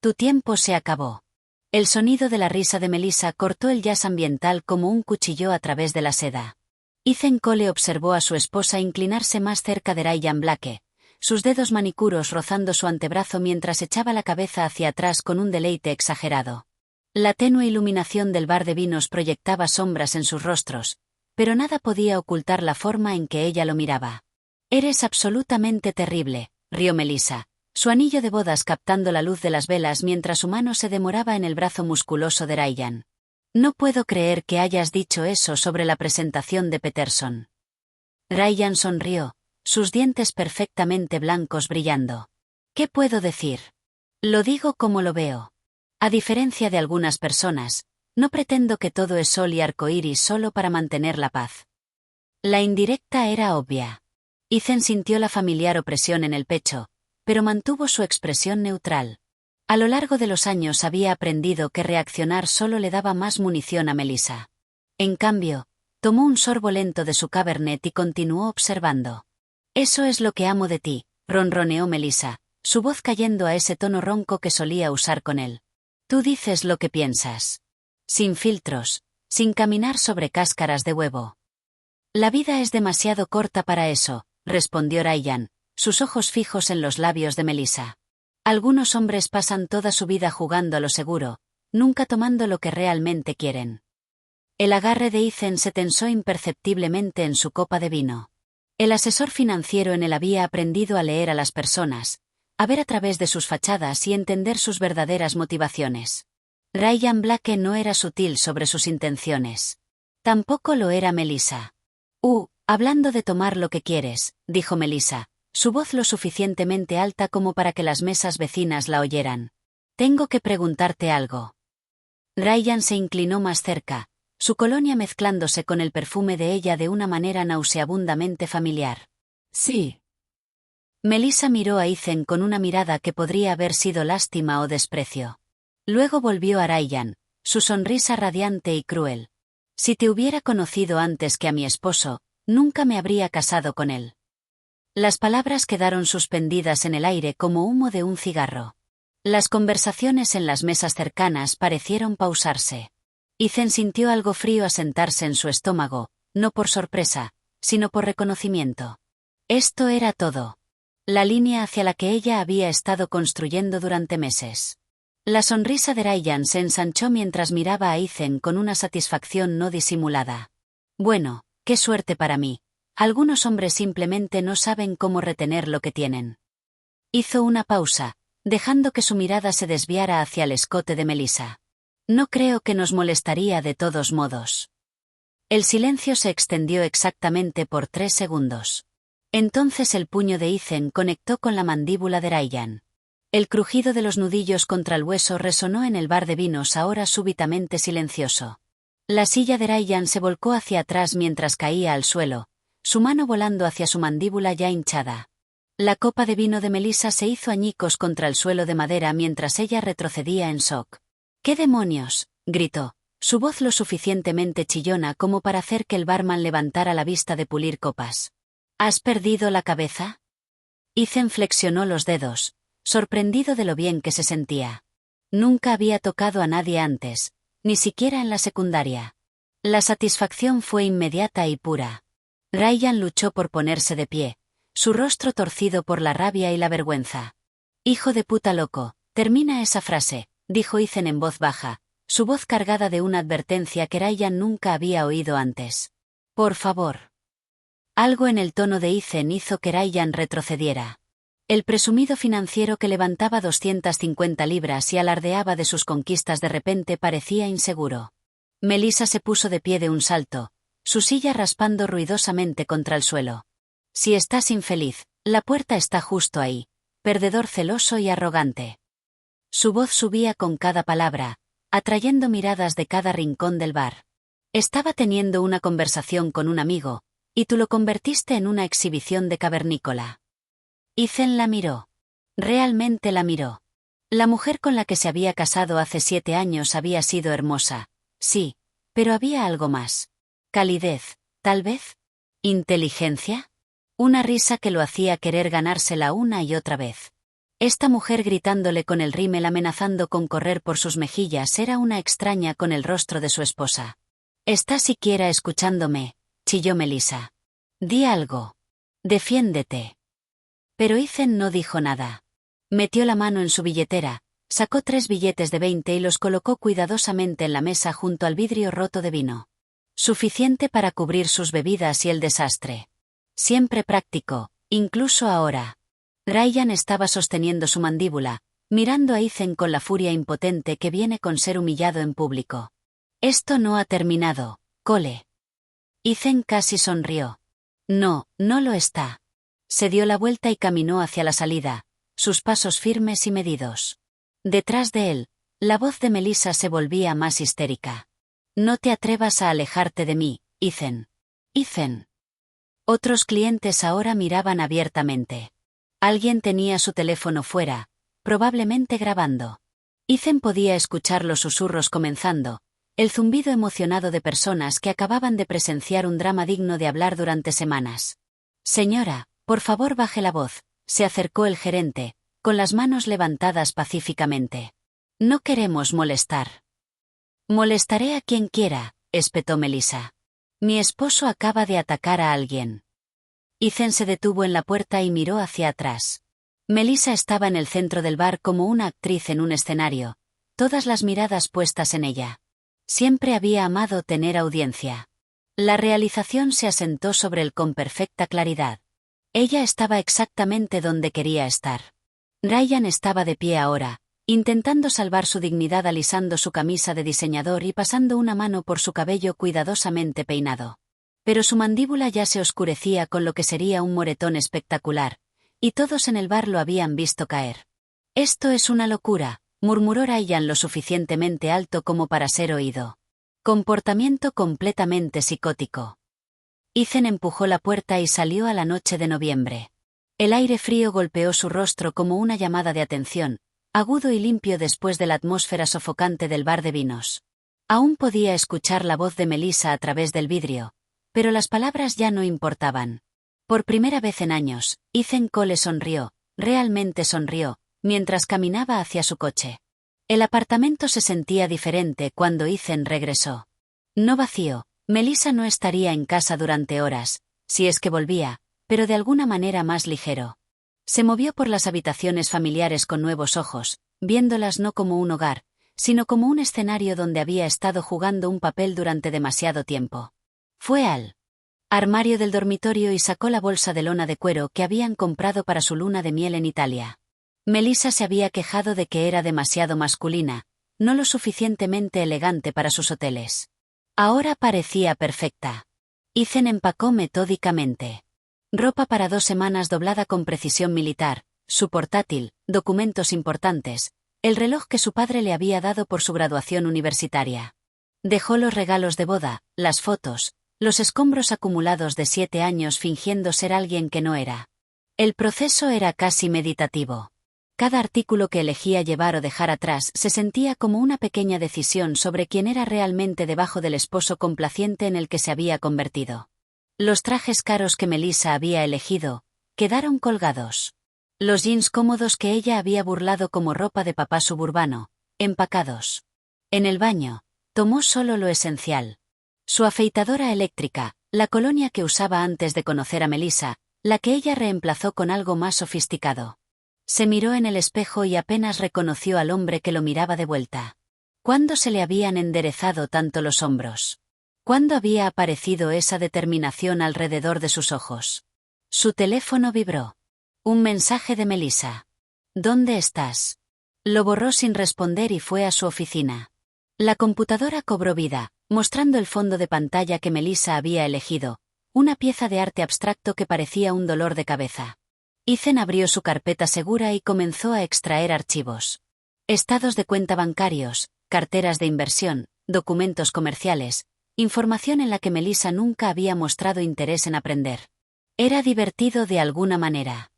Tu tiempo se acabó. El sonido de la risa de Melissa cortó el jazz ambiental como un cuchillo a través de la seda. Ethan Cole observó a su esposa inclinarse más cerca de Ryan Blake, sus dedos manicuros rozando su antebrazo mientras echaba la cabeza hacia atrás con un deleite exagerado. La tenue iluminación del bar de vinos proyectaba sombras en sus rostros, pero nada podía ocultar la forma en que ella lo miraba. «Eres absolutamente terrible», rió Melissa, su anillo de bodas captando la luz de las velas mientras su mano se demoraba en el brazo musculoso de Ryan. «No puedo creer que hayas dicho eso sobre la presentación de Peterson». Ryan sonrió, sus dientes perfectamente blancos brillando. «¿Qué puedo decir? Lo digo como lo veo. A diferencia de algunas personas, no pretendo que todo es sol y arcoíris solo para mantener la paz». La indirecta era obvia. Ethan sintió la familiar opresión en el pecho, pero mantuvo su expresión neutral. A lo largo de los años había aprendido que reaccionar solo le daba más munición a Melissa. En cambio, tomó un sorbo lento de su Cabernet y continuó observando. «Eso es lo que amo de ti», ronroneó Melissa, su voz cayendo a ese tono ronco que solía usar con él. «Tú dices lo que piensas. Sin filtros, sin caminar sobre cáscaras de huevo». «La vida es demasiado corta para eso», respondió Ryan, sus ojos fijos en los labios de Melissa. «Algunos hombres pasan toda su vida jugando a lo seguro, nunca tomando lo que realmente quieren». El agarre de Ethan se tensó imperceptiblemente en su copa de vino. El asesor financiero en él había aprendido a leer a las personas, a ver a través de sus fachadas y entender sus verdaderas motivaciones. Ryan Blake no era sutil sobre sus intenciones. Tampoco lo era Melissa. Hablando de tomar lo que quieres», dijo Melissa, su voz lo suficientemente alta como para que las mesas vecinas la oyeran. «Tengo que preguntarte algo». Ryan se inclinó más cerca, su colonia mezclándose con el perfume de ella de una manera nauseabundamente familiar. «Sí». Melissa miró a Ethan con una mirada que podría haber sido lástima o desprecio. Luego volvió a Ryan, su sonrisa radiante y cruel. «Si te hubiera conocido antes que a mi esposo, nunca me habría casado con él». Las palabras quedaron suspendidas en el aire como humo de un cigarro. Las conversaciones en las mesas cercanas parecieron pausarse. Ethan sintió algo frío asentarse en su estómago, no por sorpresa, sino por reconocimiento. Esto era todo. La línea hacia la que ella había estado construyendo durante meses. La sonrisa de Ryan se ensanchó mientras miraba a Ethan con una satisfacción no disimulada. «Bueno, qué suerte para mí. Algunos hombres simplemente no saben cómo retener lo que tienen». Hizo una pausa, dejando que su mirada se desviara hacia el escote de Melissa. «No creo que nos molestaría de todos modos». El silencio se extendió exactamente por 3 segundos. Entonces el puño de Ethan conectó con la mandíbula de Ryan. El crujido de los nudillos contra el hueso resonó en el bar de vinos ahora súbitamente silencioso. La silla de Ryan se volcó hacia atrás mientras caía al suelo, su mano volando hacia su mandíbula ya hinchada. La copa de vino de Melissa se hizo añicos contra el suelo de madera mientras ella retrocedía en shock. «¿Qué demonios?», gritó, su voz lo suficientemente chillona como para hacer que el barman levantara la vista de pulir copas. «¿Has perdido la cabeza?». Ethan flexionó los dedos, sorprendido de lo bien que se sentía. Nunca había tocado a nadie antes, ni siquiera en la secundaria. La satisfacción fue inmediata y pura. Ryan luchó por ponerse de pie, su rostro torcido por la rabia y la vergüenza. «Hijo de puta loco, termina esa frase», dijo Ethan en voz baja, su voz cargada de una advertencia que Ryan nunca había oído antes. «Por favor». Algo en el tono de Ethan hizo que Ryan retrocediera. El presumido financiero que levantaba 250 libras y alardeaba de sus conquistas de repente parecía inseguro. Melissa se puso de pie de un salto, su silla raspando ruidosamente contra el suelo. «Si estás infeliz, la puerta está justo ahí, perdedor celoso y arrogante». Su voz subía con cada palabra, atrayendo miradas de cada rincón del bar. «Estaba teniendo una conversación con un amigo, y tú lo convertiste en una exhibición de cavernícola». Ethan la miró. Realmente la miró. La mujer con la que se había casado hace 7 años había sido hermosa, sí, pero había algo más. Calidez, tal vez. ¿Inteligencia? Una risa que lo hacía querer ganársela una y otra vez. Esta mujer gritándole con el rímel amenazando con correr por sus mejillas era una extraña con el rostro de su esposa. ¿Estás siquiera escuchándome?, chilló Melissa. Di algo. Defiéndete. Pero Ethan no dijo nada. Metió la mano en su billetera, sacó 3 billetes de 20 y los colocó cuidadosamente en la mesa junto al vidrio roto de vino. Suficiente para cubrir sus bebidas y el desastre. Siempre práctico, incluso ahora. Ryan estaba sosteniendo su mandíbula, mirando a Ethan con la furia impotente que viene con ser humillado en público. Esto no ha terminado, Cole. Ethan casi sonrió. No, no lo está. Se dio la vuelta y caminó hacia la salida, sus pasos firmes y medidos. Detrás de él, la voz de Melissa se volvía más histérica. No te atrevas a alejarte de mí, Ethan. Ethan. Otros clientes ahora miraban abiertamente. Alguien tenía su teléfono fuera, probablemente grabando. Ethan podía escuchar los susurros comenzando, el zumbido emocionado de personas que acababan de presenciar un drama digno de hablar durante semanas. Señora, por favor baje la voz, se acercó el gerente, con las manos levantadas pacíficamente. No queremos molestar. Molestaré a quien quiera, espetó Melissa. Mi esposo acaba de atacar a alguien. Ethan se detuvo en la puerta y miró hacia atrás. Melissa estaba en el centro del bar como una actriz en un escenario, todas las miradas puestas en ella. Siempre había amado tener audiencia. La realización se asentó sobre él con perfecta claridad. Ella estaba exactamente donde quería estar. Ryan estaba de pie ahora, intentando salvar su dignidad alisando su camisa de diseñador y pasando una mano por su cabello cuidadosamente peinado. Pero su mandíbula ya se oscurecía con lo que sería un moretón espectacular, y todos en el bar lo habían visto caer. Esto es una locura, murmuró Ryan lo suficientemente alto como para ser oído. Comportamiento completamente psicótico. Ethan empujó la puerta y salió a la noche de noviembre. El aire frío golpeó su rostro como una llamada de atención, agudo y limpio después de la atmósfera sofocante del bar de vinos. Aún podía escuchar la voz de Melissa a través del vidrio, pero las palabras ya no importaban. Por primera vez en años, Ethan Cole sonrió, realmente sonrió, mientras caminaba hacia su coche. El apartamento se sentía diferente cuando Ethan regresó. No vacío, Melissa no estaría en casa durante horas, si es que volvía, pero de alguna manera más ligero. Se movió por las habitaciones familiares con nuevos ojos, viéndolas no como un hogar, sino como un escenario donde había estado jugando un papel durante demasiado tiempo. Fue al armario del dormitorio y sacó la bolsa de lona de cuero que habían comprado para su luna de miel en Italia. Melissa se había quejado de que era demasiado masculina, no lo suficientemente elegante para sus hoteles. Ahora parecía perfecta. Ethan empacó metódicamente. Ropa para 2 semanas doblada con precisión militar, su portátil, documentos importantes, el reloj que su padre le había dado por su graduación universitaria. Dejó los regalos de boda, las fotos, los escombros acumulados de 7 años fingiendo ser alguien que no era. El proceso era casi meditativo. Cada artículo que elegía llevar o dejar atrás se sentía como una pequeña decisión sobre quién era realmente debajo del esposo complaciente en el que se había convertido. Los trajes caros que Melissa había elegido quedaron colgados. Los jeans cómodos que ella había burlado como ropa de papá suburbano, empacados. En el baño, tomó solo lo esencial. Su afeitadora eléctrica, la colonia que usaba antes de conocer a Melissa, la que ella reemplazó con algo más sofisticado. Se miró en el espejo y apenas reconoció al hombre que lo miraba de vuelta. ¿Cuándo se le habían enderezado tanto los hombros? ¿Cuándo había aparecido esa determinación alrededor de sus ojos? Su teléfono vibró. Un mensaje de Melissa. ¿Dónde estás? Lo borró sin responder y fue a su oficina. La computadora cobró vida, mostrando el fondo de pantalla que Melissa había elegido, una pieza de arte abstracto que parecía un dolor de cabeza. Ethan abrió su carpeta segura y comenzó a extraer archivos. Estados de cuenta bancarios, carteras de inversión, documentos comerciales, información en la que Melissa nunca había mostrado interés en aprender. Era divertido de alguna manera.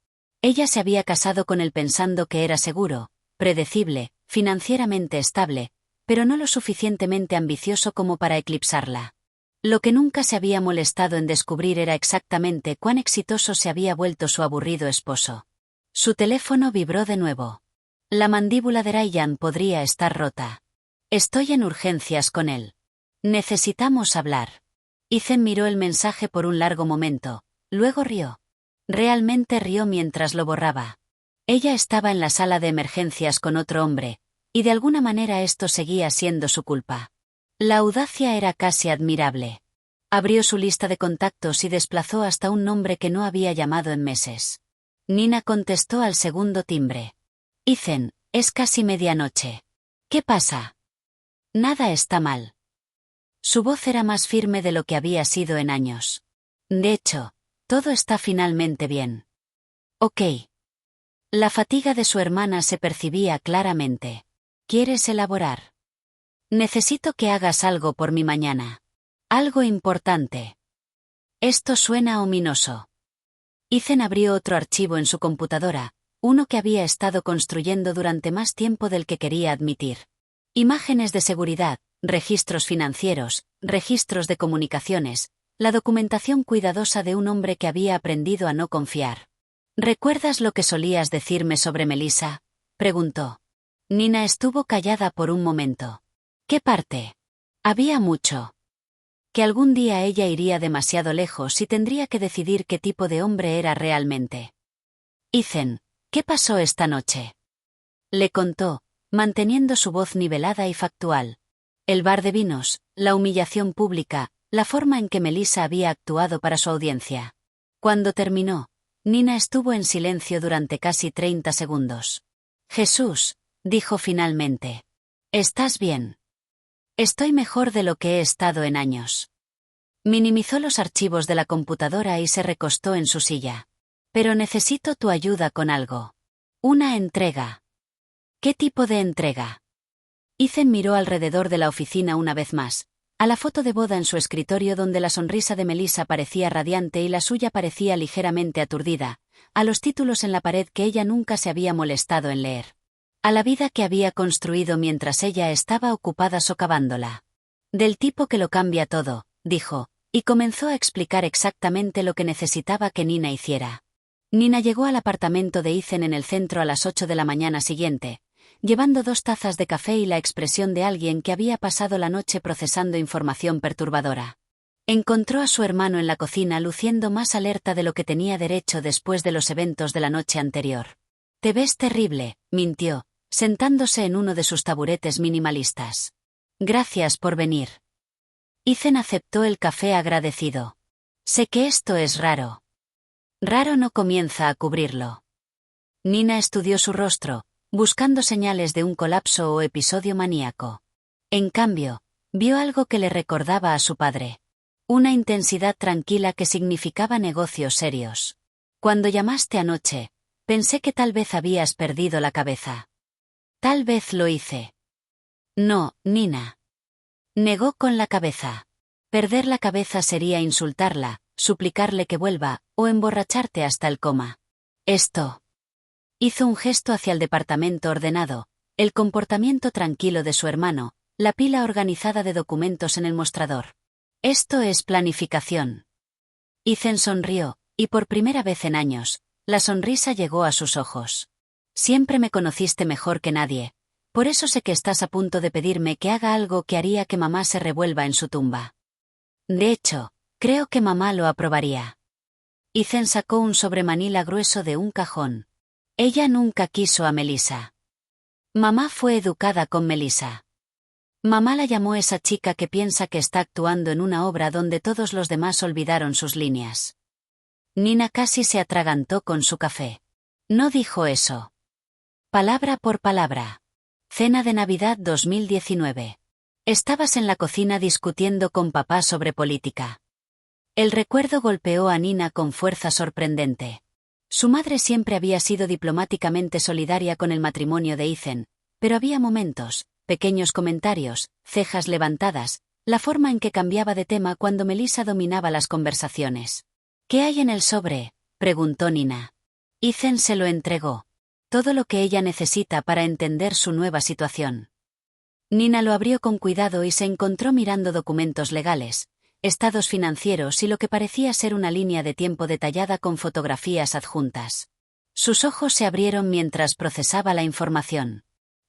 Ella se había casado con él pensando que era seguro, predecible, financieramente estable, pero no lo suficientemente ambicioso como para eclipsarla. Lo que nunca se había molestado en descubrir era exactamente cuán exitoso se había vuelto su aburrido esposo. Su teléfono vibró de nuevo. La mandíbula de Ryan podría estar rota. Estoy en urgencias con él. Necesitamos hablar. Ethan miró el mensaje por un largo momento, luego rió. Realmente rió mientras lo borraba. Ella estaba en la sala de emergencias con otro hombre, y de alguna manera esto seguía siendo su culpa. La audacia era casi admirable. Abrió su lista de contactos y desplazó hasta un nombre que no había llamado en meses. Nina contestó al segundo timbre. Ethan, es casi medianoche. ¿Qué pasa? Nada está mal. Su voz era más firme de lo que había sido en años. De hecho, todo está finalmente bien. Ok. La fatiga de su hermana se percibía claramente. ¿Quieres elaborar? Necesito que hagas algo por mi mañana. Algo importante. Esto suena ominoso. Ethan abrió otro archivo en su computadora, uno que había estado construyendo durante más tiempo del que quería admitir. Imágenes de seguridad, registros financieros, registros de comunicaciones, la documentación cuidadosa de un hombre que había aprendido a no confiar. ¿Recuerdas lo que solías decirme sobre Melissa?, preguntó. Nina estuvo callada por un momento. ¿Qué parte? Había mucho. Que algún día ella iría demasiado lejos y tendría que decidir qué tipo de hombre era realmente. Ethan, ¿qué pasó esta noche? Le contó, manteniendo su voz nivelada y factual. El bar de vinos, la humillación pública, la forma en que Melissa había actuado para su audiencia. Cuando terminó, Nina estuvo en silencio durante casi 30 segundos. Jesús, dijo finalmente. ¿Estás bien? Estoy mejor de lo que he estado en años. Minimizó los archivos de la computadora y se recostó en su silla. Pero necesito tu ayuda con algo. Una entrega. ¿Qué tipo de entrega? Ethan miró alrededor de la oficina una vez más, a la foto de boda en su escritorio donde la sonrisa de Melissa parecía radiante y la suya parecía ligeramente aturdida, a los títulos en la pared que ella nunca se había molestado en leer. A la vida que había construido mientras ella estaba ocupada socavándola. Del tipo que lo cambia todo, dijo, y comenzó a explicar exactamente lo que necesitaba que Nina hiciera. Nina llegó al apartamento de Ethan en el centro a las 8 de la mañana siguiente, llevando 2 tazas de café y la expresión de alguien que había pasado la noche procesando información perturbadora. Encontró a su hermano en la cocina luciendo más alerta de lo que tenía derecho después de los eventos de la noche anterior. Te ves terrible, mintió, sentándose en uno de sus taburetes minimalistas. Gracias por venir. Ethan aceptó el café agradecido. Sé que esto es raro. Raro no comienza a cubrirlo. Nina estudió su rostro, buscando señales de un colapso o episodio maníaco. En cambio, vio algo que le recordaba a su padre. Una intensidad tranquila que significaba negocios serios. Cuando llamaste anoche, pensé que tal vez habías perdido la cabeza. Tal vez lo hice. No, Nina. Negó con la cabeza. Perder la cabeza sería insultarla, suplicarle que vuelva, o emborracharte hasta el coma. Esto. Hizo un gesto hacia el departamento ordenado, el comportamiento tranquilo de su hermano, la pila organizada de documentos en el mostrador. Esto es planificación. Ethan sonrió, y por primera vez en años, la sonrisa llegó a sus ojos. Siempre me conociste mejor que nadie, por eso sé que estás a punto de pedirme que haga algo que haría que mamá se revuelva en su tumba. De hecho, creo que mamá lo aprobaría. Ethan sacó un sobremanila grueso de un cajón. Ella nunca quiso a Melissa. Mamá fue educada con Melissa. Mamá la llamó esa chica que piensa que está actuando en una obra donde todos los demás olvidaron sus líneas. Nina casi se atragantó con su café. No dijo eso. Palabra por palabra. Cena de Navidad 2019. Estabas en la cocina discutiendo con papá sobre política. El recuerdo golpeó a Nina con fuerza sorprendente. Su madre siempre había sido diplomáticamente solidaria con el matrimonio de Ethan, pero había momentos, pequeños comentarios, cejas levantadas, la forma en que cambiaba de tema cuando Melissa dominaba las conversaciones. ¿Qué hay en el sobre?, preguntó Nina. Ethan se lo entregó. Todo lo que ella necesita para entender su nueva situación. Nina lo abrió con cuidado y se encontró mirando documentos legales, estados financieros y lo que parecía ser una línea de tiempo detallada con fotografías adjuntas. Sus ojos se abrieron mientras procesaba la información.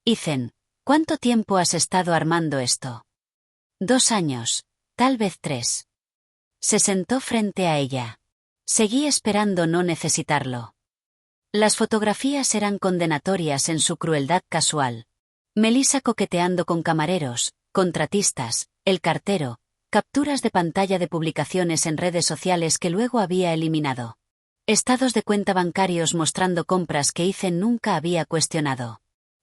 Ethan, ¿cuánto tiempo has estado armando esto? 2 años, tal vez 3. Se sentó frente a ella. Seguí esperando no necesitarlo. Las fotografías eran condenatorias en su crueldad casual. Melissa coqueteando con camareros, contratistas, el cartero, capturas de pantalla de publicaciones en redes sociales que luego había eliminado. Estados de cuenta bancarios mostrando compras que Ethan nunca había cuestionado.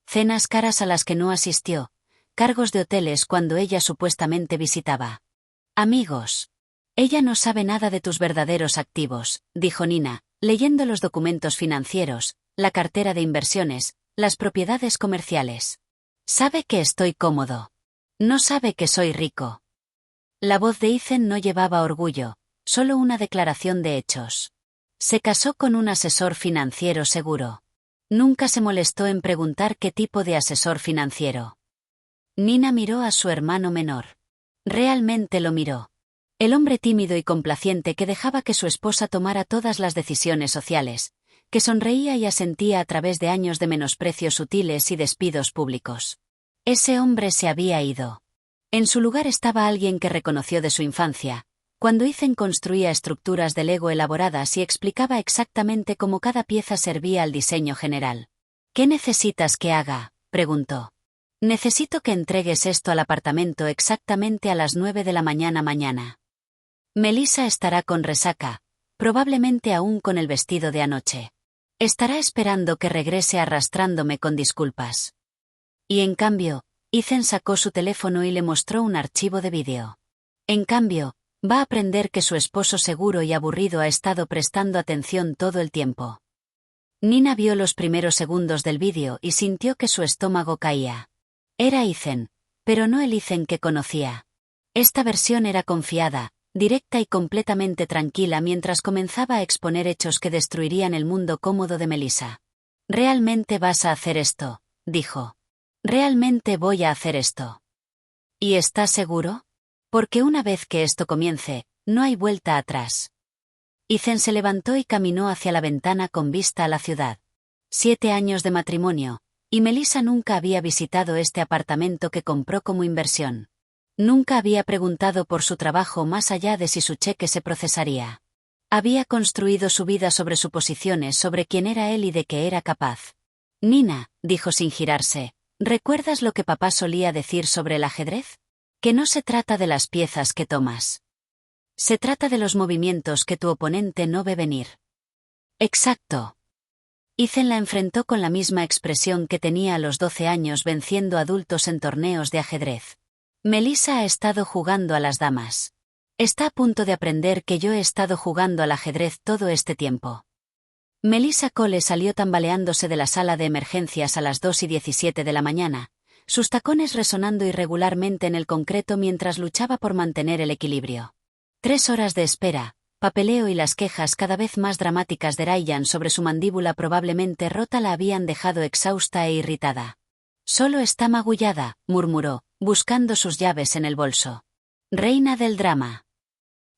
Cenas caras a las que no asistió, cargos de hoteles cuando ella supuestamente visitaba. Amigos. Ella no sabe nada de tus verdaderos activos, dijo Nina, leyendo los documentos financieros, la cartera de inversiones, las propiedades comerciales. Sabe que estoy cómodo. No sabe que soy rico. La voz de Ethan no llevaba orgullo, solo una declaración de hechos. Se casó con un asesor financiero seguro. Nunca se molestó en preguntar qué tipo de asesor financiero. Nina miró a su hermano menor. Realmente lo miró. El hombre tímido y complaciente que dejaba que su esposa tomara todas las decisiones sociales, que sonreía y asentía a través de años de menosprecios sutiles y despidos públicos. Ese hombre se había ido. En su lugar estaba alguien que reconoció de su infancia, cuando Ethan construía estructuras de Lego elaboradas y explicaba exactamente cómo cada pieza servía al diseño general. ¿Qué necesitas que haga?, preguntó. Necesito que entregues esto al apartamento exactamente a las 9 de la mañana. Melissa estará con resaca, probablemente aún con el vestido de anoche. Estará esperando que regrese arrastrándome con disculpas. Y en cambio, Ethan sacó su teléfono y le mostró un archivo de vídeo. En cambio, va a aprender que su esposo seguro y aburrido ha estado prestando atención todo el tiempo. Nina vio los primeros segundos del vídeo y sintió que su estómago caía. Era Ethan, pero no el Ethan que conocía. Esta versión era confiada, directa y completamente tranquila mientras comenzaba a exponer hechos que destruirían el mundo cómodo de Melissa. «¿Realmente vas a hacer esto?», dijo. «¿Realmente voy a hacer esto? ¿Y estás seguro? Porque una vez que esto comience, no hay vuelta atrás». Ethan se levantó y caminó hacia la ventana con vista a la ciudad. 7 años de matrimonio, y Melissa nunca había visitado este apartamento que compró como inversión. Nunca había preguntado por su trabajo más allá de si su cheque se procesaría. Había construido su vida sobre suposiciones sobre quién era él y de qué era capaz. «Nina», dijo sin girarse, «¿recuerdas lo que papá solía decir sobre el ajedrez? Que no se trata de las piezas que tomas. Se trata de los movimientos que tu oponente no ve venir». «Exacto». Ethan la enfrentó con la misma expresión que tenía a los 12 años venciendo adultos en torneos de ajedrez. «Melissa ha estado jugando a las damas. Está a punto de aprender que yo he estado jugando al ajedrez todo este tiempo». Melissa Cole salió tambaleándose de la sala de emergencias a las 2:17 de la mañana, sus tacones resonando irregularmente en el concreto mientras luchaba por mantener el equilibrio. 3 horas de espera, papeleo y las quejas cada vez más dramáticas de Ryan sobre su mandíbula probablemente rota la habían dejado exhausta e irritada. «Solo está magullada», murmuró, buscando sus llaves en el bolso. «Reina del drama».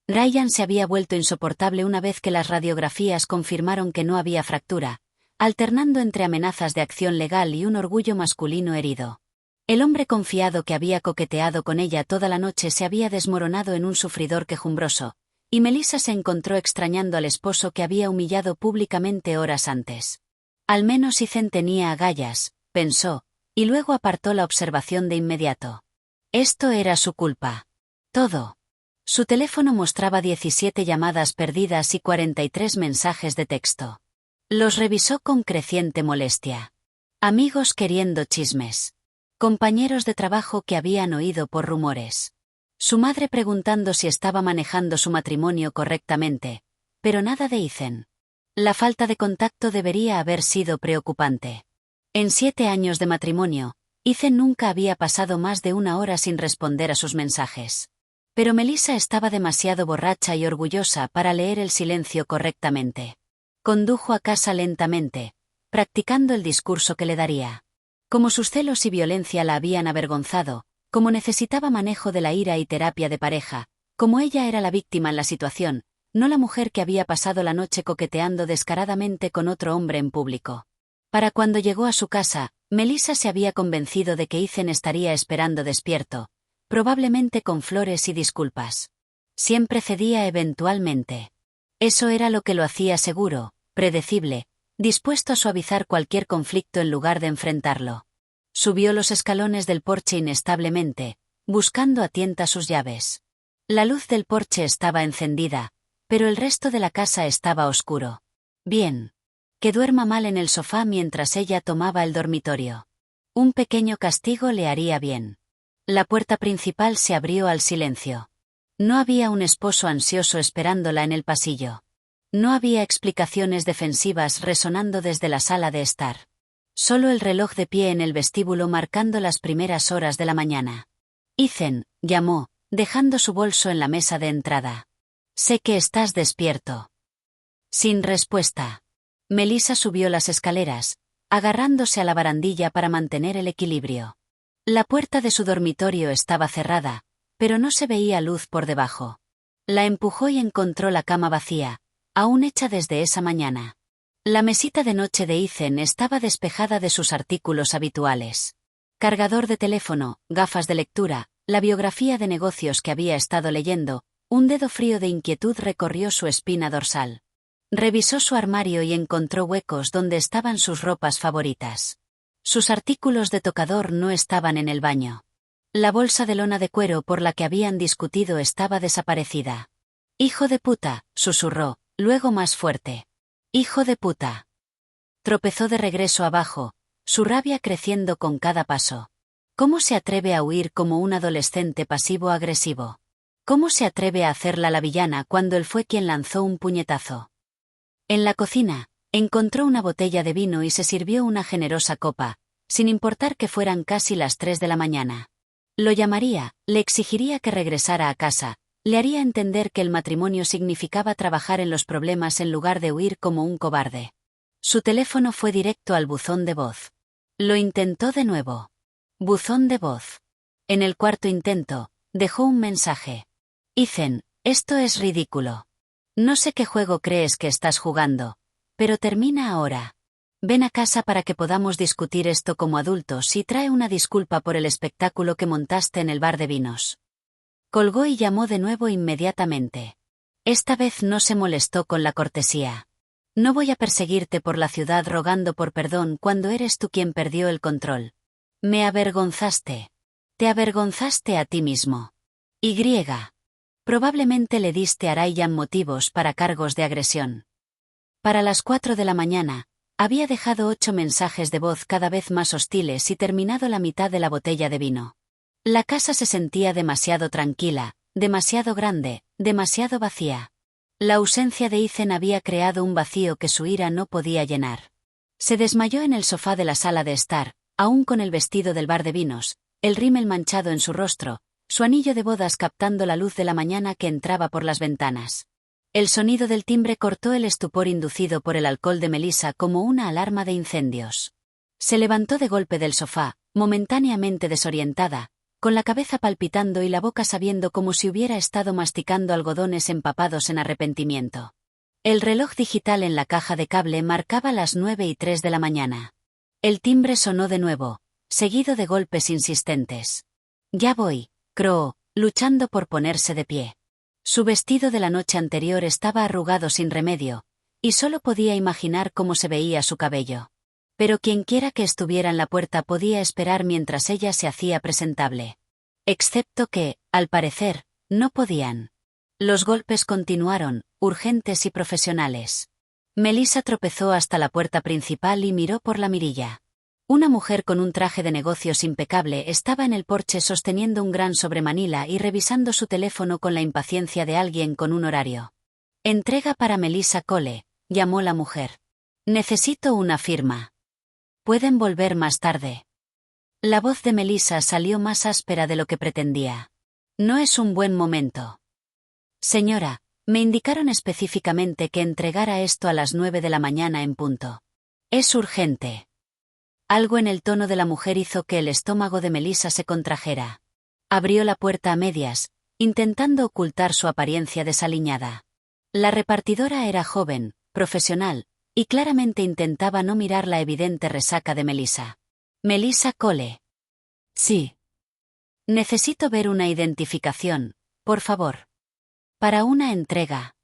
Ryan se había vuelto insoportable una vez que las radiografías confirmaron que no había fractura, alternando entre amenazas de acción legal y un orgullo masculino herido. El hombre confiado que había coqueteado con ella toda la noche se había desmoronado en un sufridor quejumbroso, y Melissa se encontró extrañando al esposo que había humillado públicamente horas antes. Al menos Ethan tenía agallas, pensó, y luego apartó la observación de inmediato. Esto era su culpa. Todo. Su teléfono mostraba 17 llamadas perdidas y 43 mensajes de texto. Los revisó con creciente molestia. Amigos queriendo chismes. Compañeros de trabajo que habían oído por rumores. Su madre preguntando si estaba manejando su matrimonio correctamente, pero nada de Ethan. La falta de contacto debería haber sido preocupante. En 7 años de matrimonio, Ethan nunca había pasado más de 1 hora sin responder a sus mensajes. Pero Melissa estaba demasiado borracha y orgullosa para leer el silencio correctamente. Condujo a casa lentamente, practicando el discurso que le daría. Como sus celos y violencia la habían avergonzado, como necesitaba manejo de la ira y terapia de pareja, como ella era la víctima en la situación, no la mujer que había pasado la noche coqueteando descaradamente con otro hombre en público. Para cuando llegó a su casa, Melissa se había convencido de que Ethan estaría esperando despierto, probablemente con flores y disculpas. Siempre cedía eventualmente. Eso era lo que lo hacía seguro, predecible, dispuesto a suavizar cualquier conflicto en lugar de enfrentarlo. Subió los escalones del porche inestablemente, buscando a tientas sus llaves. La luz del porche estaba encendida, pero el resto de la casa estaba oscuro. Bien. Que duerma mal en el sofá mientras ella tomaba el dormitorio. Un pequeño castigo le haría bien. La puerta principal se abrió al silencio. No había un esposo ansioso esperándola en el pasillo. No había explicaciones defensivas resonando desde la sala de estar. Solo el reloj de pie en el vestíbulo marcando las primeras horas de la mañana. Ethan, llamó, dejando su bolso en la mesa de entrada. Sé que estás despierto. Sin respuesta. Melissa subió las escaleras, agarrándose a la barandilla para mantener el equilibrio. La puerta de su dormitorio estaba cerrada, pero no se veía luz por debajo. La empujó y encontró la cama vacía, aún hecha desde esa mañana. La mesita de noche de Ethan estaba despejada de sus artículos habituales. Cargador de teléfono, gafas de lectura, la biografía de negocios que había estado leyendo, un dedo frío de inquietud recorrió su espina dorsal. Revisó su armario y encontró huecos donde estaban sus ropas favoritas. Sus artículos de tocador no estaban en el baño. La bolsa de lona de cuero por la que habían discutido estaba desaparecida. «Hijo de puta», susurró, luego más fuerte. «Hijo de puta». Tropezó de regreso abajo, su rabia creciendo con cada paso. ¿Cómo se atreve a huir como un adolescente pasivo-agresivo? ¿Cómo se atreve a hacerla la villana cuando él fue quien lanzó un puñetazo? En la cocina, encontró una botella de vino y se sirvió una generosa copa, sin importar que fueran casi las 3 de la mañana. Lo llamaría, le exigiría que regresara a casa, le haría entender que el matrimonio significaba trabajar en los problemas en lugar de huir como un cobarde. Su teléfono fue directo al buzón de voz. Lo intentó de nuevo. Buzón de voz. En el cuarto intento, dejó un mensaje. Ethan, esto es ridículo. No sé qué juego crees que estás jugando, pero termina ahora. Ven a casa para que podamos discutir esto como adultos y trae una disculpa por el espectáculo que montaste en el bar de vinos. Colgó y llamó de nuevo inmediatamente. Esta vez no se molestó con la cortesía. No voy a perseguirte por la ciudad rogando por perdón cuando eres tú quien perdió el control. Me avergonzaste. Te avergonzaste a ti mismo. Y. Probablemente le diste a Ryan motivos para cargos de agresión. Para las 4 de la mañana, había dejado 8 mensajes de voz cada vez más hostiles y terminado la mitad de la botella de vino. La casa se sentía demasiado tranquila, demasiado grande, demasiado vacía. La ausencia de Ethan había creado un vacío que su ira no podía llenar. Se desmayó en el sofá de la sala de estar, aún con el vestido del bar de vinos, el rímel manchado en su rostro, su anillo de bodas captando la luz de la mañana que entraba por las ventanas. El sonido del timbre cortó el estupor inducido por el alcohol de Melissa como una alarma de incendios. Se levantó de golpe del sofá, momentáneamente desorientada, con la cabeza palpitando y la boca sabiendo como si hubiera estado masticando algodones empapados en arrepentimiento. El reloj digital en la caja de cable marcaba las 9:03 de la mañana. El timbre sonó de nuevo, seguido de golpes insistentes. «Ya voy», croó, luchando por ponerse de pie. Su vestido de la noche anterior estaba arrugado sin remedio, y solo podía imaginar cómo se veía su cabello. Pero quienquiera que estuviera en la puerta podía esperar mientras ella se hacía presentable. Excepto que, al parecer, no podían. Los golpes continuaron, urgentes y profesionales. Melissa tropezó hasta la puerta principal y miró por la mirilla. Una mujer con un traje de negocios impecable estaba en el porche sosteniendo un gran sobremanila y revisando su teléfono con la impaciencia de alguien con un horario. «Entrega para Melissa Cole», llamó la mujer. «Necesito una firma. Pueden volver más tarde». La voz de Melissa salió más áspera de lo que pretendía. «No es un buen momento». «Señora, me indicaron específicamente que entregara esto a las 9 de la mañana en punto. Es urgente». Algo en el tono de la mujer hizo que el estómago de Melissa se contrajera. Abrió la puerta a medias, intentando ocultar su apariencia desaliñada. La repartidora era joven, profesional, y claramente intentaba no mirar la evidente resaca de Melissa. Melissa Cole. Sí. Necesito ver una identificación, por favor. Para una entrega.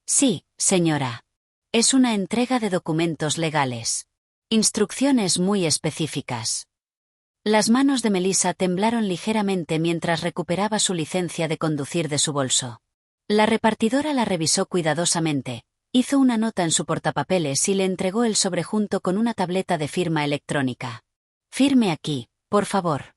Sí, señora. Es una entrega de documentos legales. Instrucciones muy específicas. Las manos de Melissa temblaron ligeramente mientras recuperaba su licencia de conducir de su bolso. La repartidora la revisó cuidadosamente, hizo una nota en su portapapeles y le entregó el sobre junto con una tableta de firma electrónica. Firme aquí, por favor.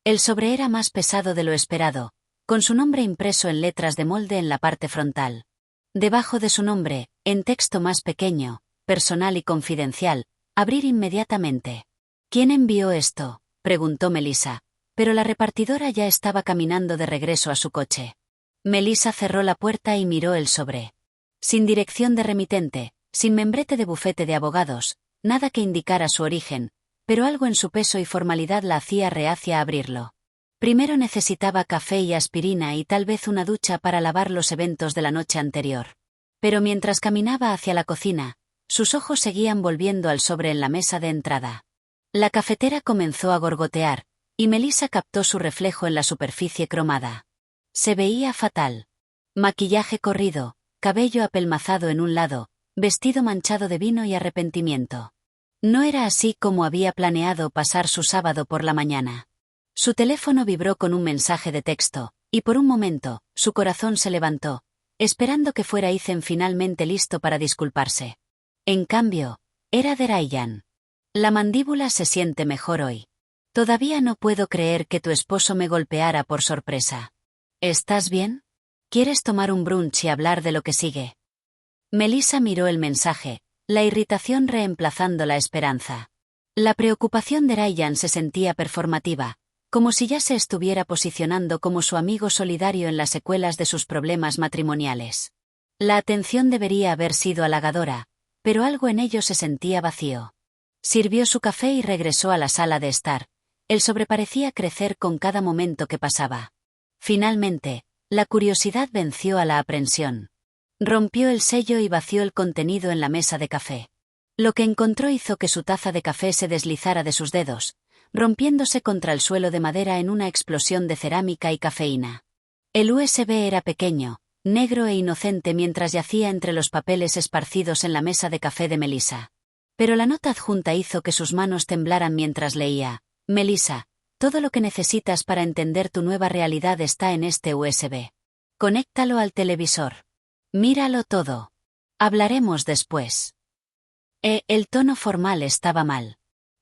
El sobre era más pesado de lo esperado, con su nombre impreso en letras de molde en la parte frontal. Debajo de su nombre, en texto más pequeño, personal y confidencial, abrir inmediatamente. ¿Quién envió esto?, preguntó Melissa, pero la repartidora ya estaba caminando de regreso a su coche. Melissa cerró la puerta y miró el sobre. Sin dirección de remitente, sin membrete de bufete de abogados, nada que indicara su origen, pero algo en su peso y formalidad la hacía reacia a abrirlo. Primero necesitaba café y aspirina y tal vez una ducha para lavar los eventos de la noche anterior. Pero mientras caminaba hacia la cocina, sus ojos seguían volviendo al sobre en la mesa de entrada. La cafetera comenzó a gorgotear, y Melissa captó su reflejo en la superficie cromada. Se veía fatal. Maquillaje corrido, cabello apelmazado en un lado, vestido manchado de vino y arrepentimiento. No era así como había planeado pasar su sábado por la mañana. Su teléfono vibró con un mensaje de texto, y por un momento, su corazón se levantó, esperando que fuera Ethan finalmente listo para disculparse. En cambio, era de Ryan. La mandíbula se siente mejor hoy. Todavía no puedo creer que tu esposo me golpeara por sorpresa. ¿Estás bien? ¿Quieres tomar un brunch y hablar de lo que sigue? Melissa miró el mensaje, la irritación reemplazando la esperanza. La preocupación de Ryan se sentía performativa, como si ya se estuviera posicionando como su amigo solidario en las secuelas de sus problemas matrimoniales. La atención debería haber sido halagadora, pero algo en ello se sentía vacío. Sirvió su café y regresó a la sala de estar. El sobre parecía crecer con cada momento que pasaba. Finalmente, la curiosidad venció a la aprensión. Rompió el sello y vació el contenido en la mesa de café. Lo que encontró hizo que su taza de café se deslizara de sus dedos, rompiéndose contra el suelo de madera en una explosión de cerámica y cafeína. El USB era pequeño, negro e inocente mientras yacía entre los papeles esparcidos en la mesa de café de Melissa. Pero la nota adjunta hizo que sus manos temblaran mientras leía: Melissa, todo lo que necesitas para entender tu nueva realidad está en este USB. Conéctalo al televisor. Míralo todo. Hablaremos después. El tono formal estaba mal.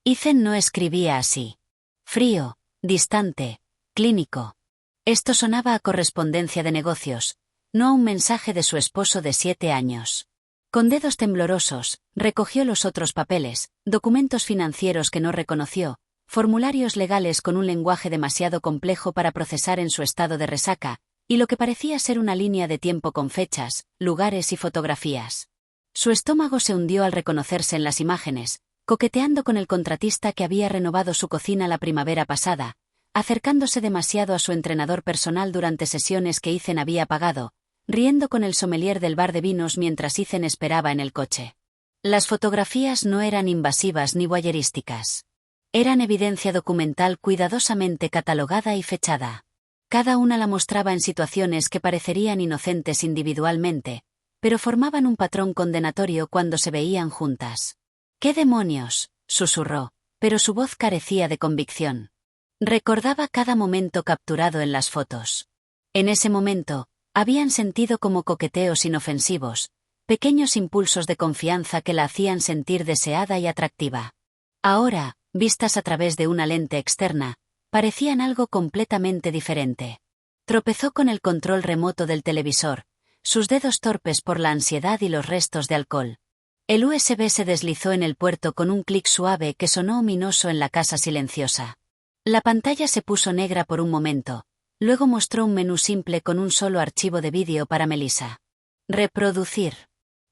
Ethan no escribía así. Frío, distante, clínico. Esto sonaba a correspondencia de negocios, no a un mensaje de su esposo de 7 años. Con dedos temblorosos, recogió los otros papeles, documentos financieros que no reconoció, formularios legales con un lenguaje demasiado complejo para procesar en su estado de resaca, y lo que parecía ser una línea de tiempo con fechas, lugares y fotografías. Su estómago se hundió al reconocerse en las imágenes, coqueteando con el contratista que había renovado su cocina la primavera pasada, acercándose demasiado a su entrenador personal durante sesiones que Ethan había pagado, riendo con el sommelier del bar de vinos mientras Ethan esperaba en el coche. Las fotografías no eran invasivas ni voyerísticas. Eran evidencia documental cuidadosamente catalogada y fechada. Cada una la mostraba en situaciones que parecerían inocentes individualmente, pero formaban un patrón condenatorio cuando se veían juntas. «¿Qué demonios?», susurró, pero su voz carecía de convicción. Recordaba cada momento capturado en las fotos. En ese momento, habían sentido como coqueteos inofensivos, pequeños impulsos de confianza que la hacían sentir deseada y atractiva. Ahora, vistas a través de una lente externa, parecían algo completamente diferente. Tropezó con el control remoto del televisor, sus dedos torpes por la ansiedad y los restos de alcohol. El USB se deslizó en el puerto con un clic suave que sonó ominoso en la casa silenciosa. La pantalla se puso negra por un momento, luego mostró un menú simple con un solo archivo de vídeo para Melissa. Reproducir.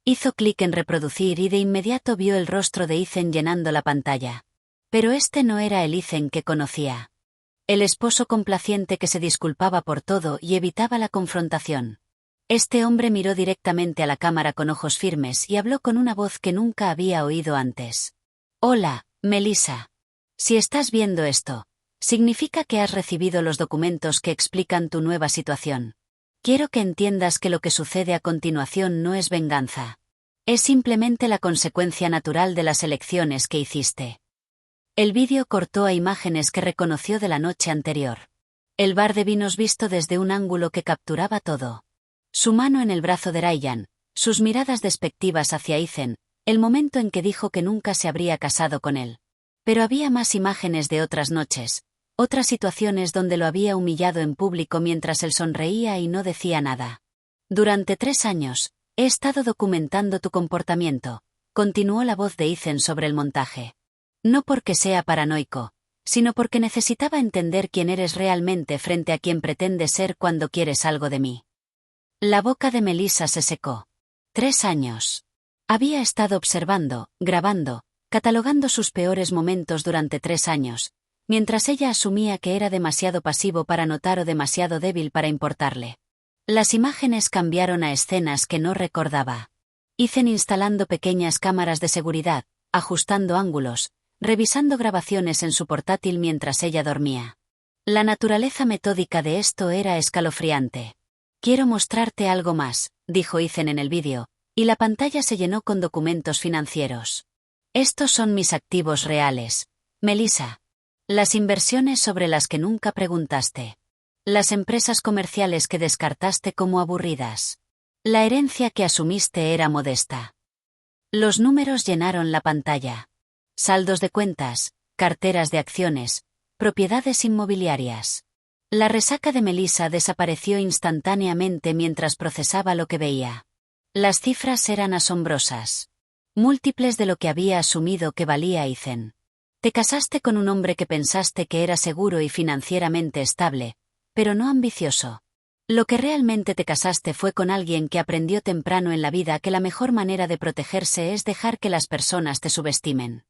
Hizo clic en reproducir y de inmediato vio el rostro de Ethan llenando la pantalla. Pero este no era el Ethan que conocía. El esposo complaciente que se disculpaba por todo y evitaba la confrontación. Este hombre miró directamente a la cámara con ojos firmes y habló con una voz que nunca había oído antes. Hola, Melissa. Si estás viendo esto, significa que has recibido los documentos que explican tu nueva situación. Quiero que entiendas que lo que sucede a continuación no es venganza. Es simplemente la consecuencia natural de las elecciones que hiciste. El vídeo cortó a imágenes que reconoció de la noche anterior. El bar de vinos visto desde un ángulo que capturaba todo. Su mano en el brazo de Ryan, sus miradas despectivas hacia Ethan, el momento en que dijo que nunca se habría casado con él. Pero había más imágenes de otras noches, otras situaciones donde lo había humillado en público mientras él sonreía y no decía nada. Durante 3 años, he estado documentando tu comportamiento, continuó la voz de Ethan sobre el montaje. No porque sea paranoico, sino porque necesitaba entender quién eres realmente frente a quien pretendes ser cuando quieres algo de mí. La boca de Melissa se secó. 3 años. Había estado observando, grabando, catalogando sus peores momentos durante 3 años, mientras ella asumía que era demasiado pasivo para notar o demasiado débil para importarle. Las imágenes cambiaron a escenas que no recordaba. Ethan instalando pequeñas cámaras de seguridad, ajustando ángulos, revisando grabaciones en su portátil mientras ella dormía. La naturaleza metódica de esto era escalofriante. Quiero mostrarte algo más, dijo Ethan en el vídeo, y la pantalla se llenó con documentos financieros. Estos son mis activos reales, Melissa. Las inversiones sobre las que nunca preguntaste. Las empresas comerciales que descartaste como aburridas. La herencia que asumiste era modesta. Los números llenaron la pantalla. Saldos de cuentas, carteras de acciones, propiedades inmobiliarias. La resaca de Melissa desapareció instantáneamente mientras procesaba lo que veía. Las cifras eran asombrosas. Múltiples de lo que había asumido que valía Ethan. Te casaste con un hombre que pensaste que era seguro y financieramente estable, pero no ambicioso. Lo que realmente te casaste fue con alguien que aprendió temprano en la vida que la mejor manera de protegerse es dejar que las personas te subestimen.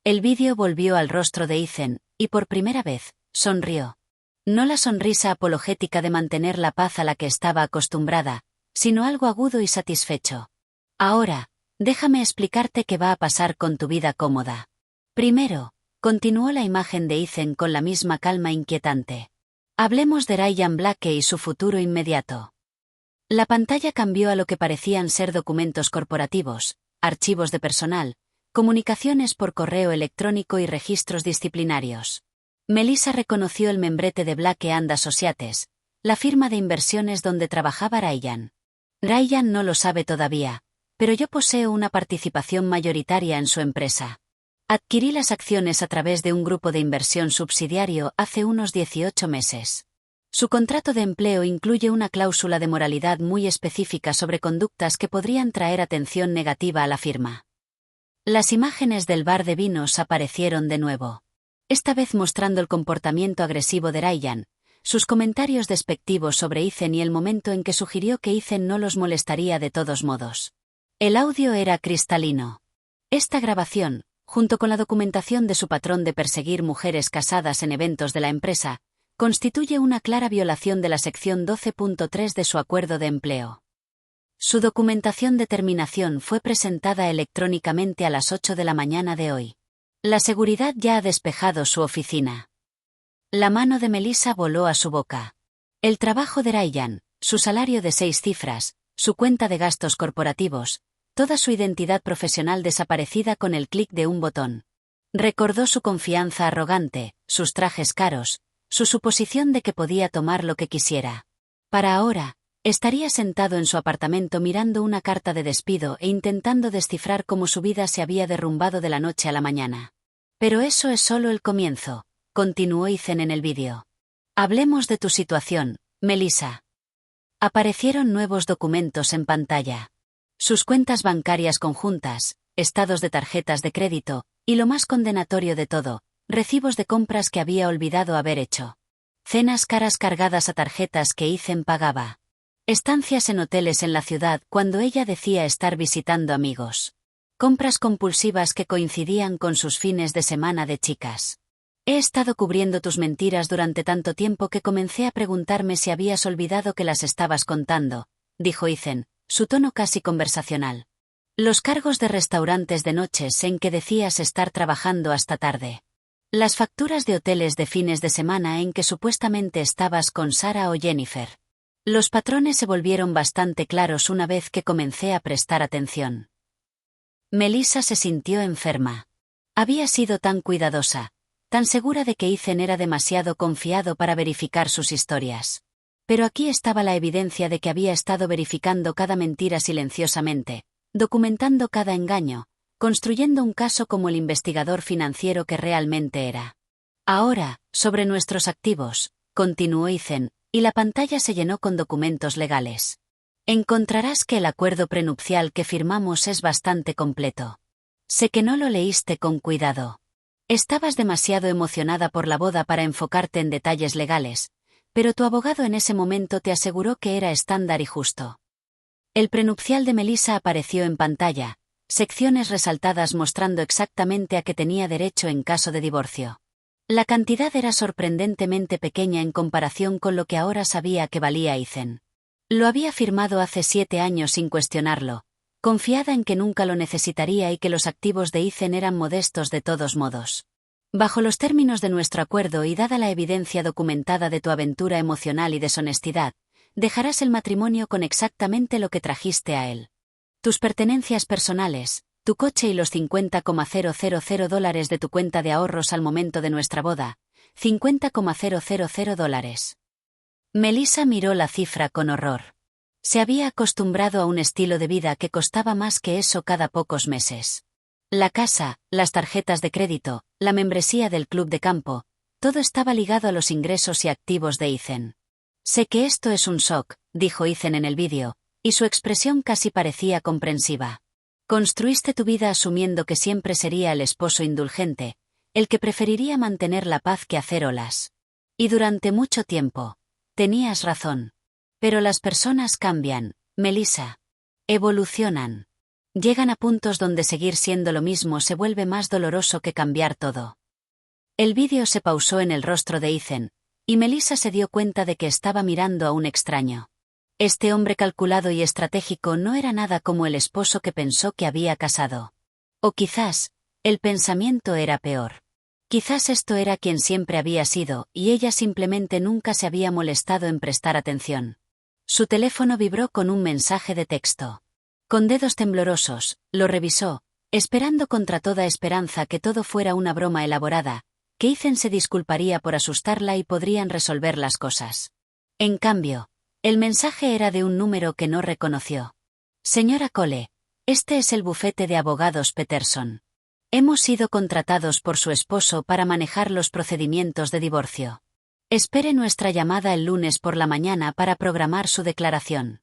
El vídeo volvió al rostro de Ethan, y por primera vez, sonrió. No la sonrisa apologética de mantener la paz a la que estaba acostumbrada, sino algo agudo y satisfecho. Ahora, déjame explicarte qué va a pasar con tu vida cómoda. Primero, continuó la imagen de Ethan con la misma calma inquietante. Hablemos de Ryan Blake y su futuro inmediato. La pantalla cambió a lo que parecían ser documentos corporativos, archivos de personal, comunicaciones por correo electrónico y registros disciplinarios. Melissa reconoció el membrete de Blake and Associates, la firma de inversiones donde trabajaba Ryan. Ryan no lo sabe todavía, pero yo poseo una participación mayoritaria en su empresa. Adquirí las acciones a través de un grupo de inversión subsidiario hace unos 18 meses. Su contrato de empleo incluye una cláusula de moralidad muy específica sobre conductas que podrían traer atención negativa a la firma. Las imágenes del bar de vinos aparecieron de nuevo. Esta vez mostrando el comportamiento agresivo de Ryan, sus comentarios despectivos sobre Ethan y el momento en que sugirió que Ethan no los molestaría de todos modos. El audio era cristalino. Esta grabación, junto con la documentación de su patrón de perseguir mujeres casadas en eventos de la empresa, constituye una clara violación de la sección 12.3 de su acuerdo de empleo. Su documentación de terminación fue presentada electrónicamente a las 8 de la mañana de hoy. La seguridad ya ha despejado su oficina. La mano de Melissa voló a su boca. El trabajo de Ryan, su salario de 6 cifras, su cuenta de gastos corporativos, toda su identidad profesional desaparecida con el clic de un botón. Recordó su confianza arrogante, sus trajes caros, su suposición de que podía tomar lo que quisiera. Para ahora, estaría sentado en su apartamento mirando una carta de despido e intentando descifrar cómo su vida se había derrumbado de la noche a la mañana. Pero eso es solo el comienzo, continuó Ethan en el vídeo. Hablemos de tu situación, Melissa. Aparecieron nuevos documentos en pantalla. Sus cuentas bancarias conjuntas, estados de tarjetas de crédito, y lo más condenatorio de todo, recibos de compras que había olvidado haber hecho. Cenas caras cargadas a tarjetas que Ethan pagaba. Estancias en hoteles en la ciudad cuando ella decía estar visitando amigos. Compras compulsivas que coincidían con sus fines de semana de chicas. He estado cubriendo tus mentiras durante tanto tiempo que comencé a preguntarme si habías olvidado que las estabas contando, dijo Ethan, su tono casi conversacional. Los cargos de restaurantes de noches en que decías estar trabajando hasta tarde. Las facturas de hoteles de fines de semana en que supuestamente estabas con Sarah o Jennifer. Los patrones se volvieron bastante claros una vez que comencé a prestar atención. Melissa se sintió enferma. Había sido tan cuidadosa, tan segura de que Ethan era demasiado confiado para verificar sus historias. Pero aquí estaba la evidencia de que había estado verificando cada mentira silenciosamente, documentando cada engaño, construyendo un caso como el investigador financiero que realmente era. Ahora, sobre nuestros activos, continuó Ethan, y la pantalla se llenó con documentos legales. Encontrarás que el acuerdo prenupcial que firmamos es bastante completo. Sé que no lo leíste con cuidado. Estabas demasiado emocionada por la boda para enfocarte en detalles legales, pero tu abogado en ese momento te aseguró que era estándar y justo. El prenupcial de Melissa apareció en pantalla, secciones resaltadas mostrando exactamente a qué tenía derecho en caso de divorcio. La cantidad era sorprendentemente pequeña en comparación con lo que ahora sabía que valía Ethan. Lo había firmado hace 7 años sin cuestionarlo, confiada en que nunca lo necesitaría y que los activos de Ethan eran modestos de todos modos. Bajo los términos de nuestro acuerdo y dada la evidencia documentada de tu aventura emocional y deshonestidad, dejarás el matrimonio con exactamente lo que trajiste a él. Tus pertenencias personales, tu coche y los $50,000 de tu cuenta de ahorros al momento de nuestra boda, $50,000. Melissa miró la cifra con horror. Se había acostumbrado a un estilo de vida que costaba más que eso cada pocos meses. La casa, las tarjetas de crédito, la membresía del club de campo, todo estaba ligado a los ingresos y activos de Ethan. Sé que esto es un shock, dijo Ethan en el vídeo, y su expresión casi parecía comprensiva. Construiste tu vida asumiendo que siempre sería el esposo indulgente, el que preferiría mantener la paz que hacer olas. Y durante mucho tiempo. Tenías razón. Pero las personas cambian, Melissa. Evolucionan. Llegan a puntos donde seguir siendo lo mismo se vuelve más doloroso que cambiar todo. El vídeo se pausó en el rostro de Ethan, y Melissa se dio cuenta de que estaba mirando a un extraño. Este hombre calculado y estratégico no era nada como el esposo que pensó que había casado. O quizás, el pensamiento era peor. Quizás esto era quien siempre había sido, y ella simplemente nunca se había molestado en prestar atención. Su teléfono vibró con un mensaje de texto. Con dedos temblorosos, lo revisó, esperando contra toda esperanza que todo fuera una broma elaborada, que Ethan se disculparía por asustarla y podrían resolver las cosas. En cambio, el mensaje era de un número que no reconoció. Señora Cole, este es el bufete de abogados Peterson. Hemos sido contratados por su esposo para manejar los procedimientos de divorcio. Espere nuestra llamada el lunes por la mañana para programar su declaración.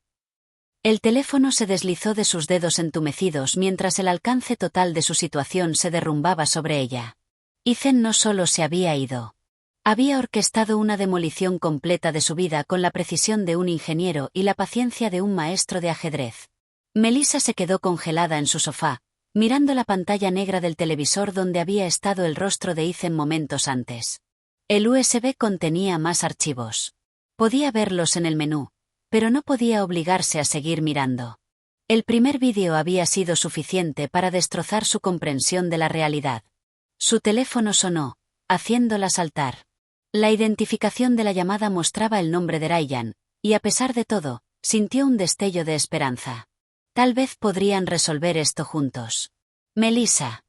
El teléfono se deslizó de sus dedos entumecidos mientras el alcance total de su situación se derrumbaba sobre ella. Ethan no solo se había ido. Había orquestado una demolición completa de su vida con la precisión de un ingeniero y la paciencia de un maestro de ajedrez. Melissa se quedó congelada en su sofá, mirando la pantalla negra del televisor donde había estado el rostro de Ethan momentos antes. El USB contenía más archivos. Podía verlos en el menú, pero no podía obligarse a seguir mirando. El primer vídeo había sido suficiente para destrozar su comprensión de la realidad. Su teléfono sonó, haciéndola saltar. La identificación de la llamada mostraba el nombre de Ryan, y a pesar de todo, sintió un destello de esperanza. Tal vez podrían resolver esto juntos. Melissa.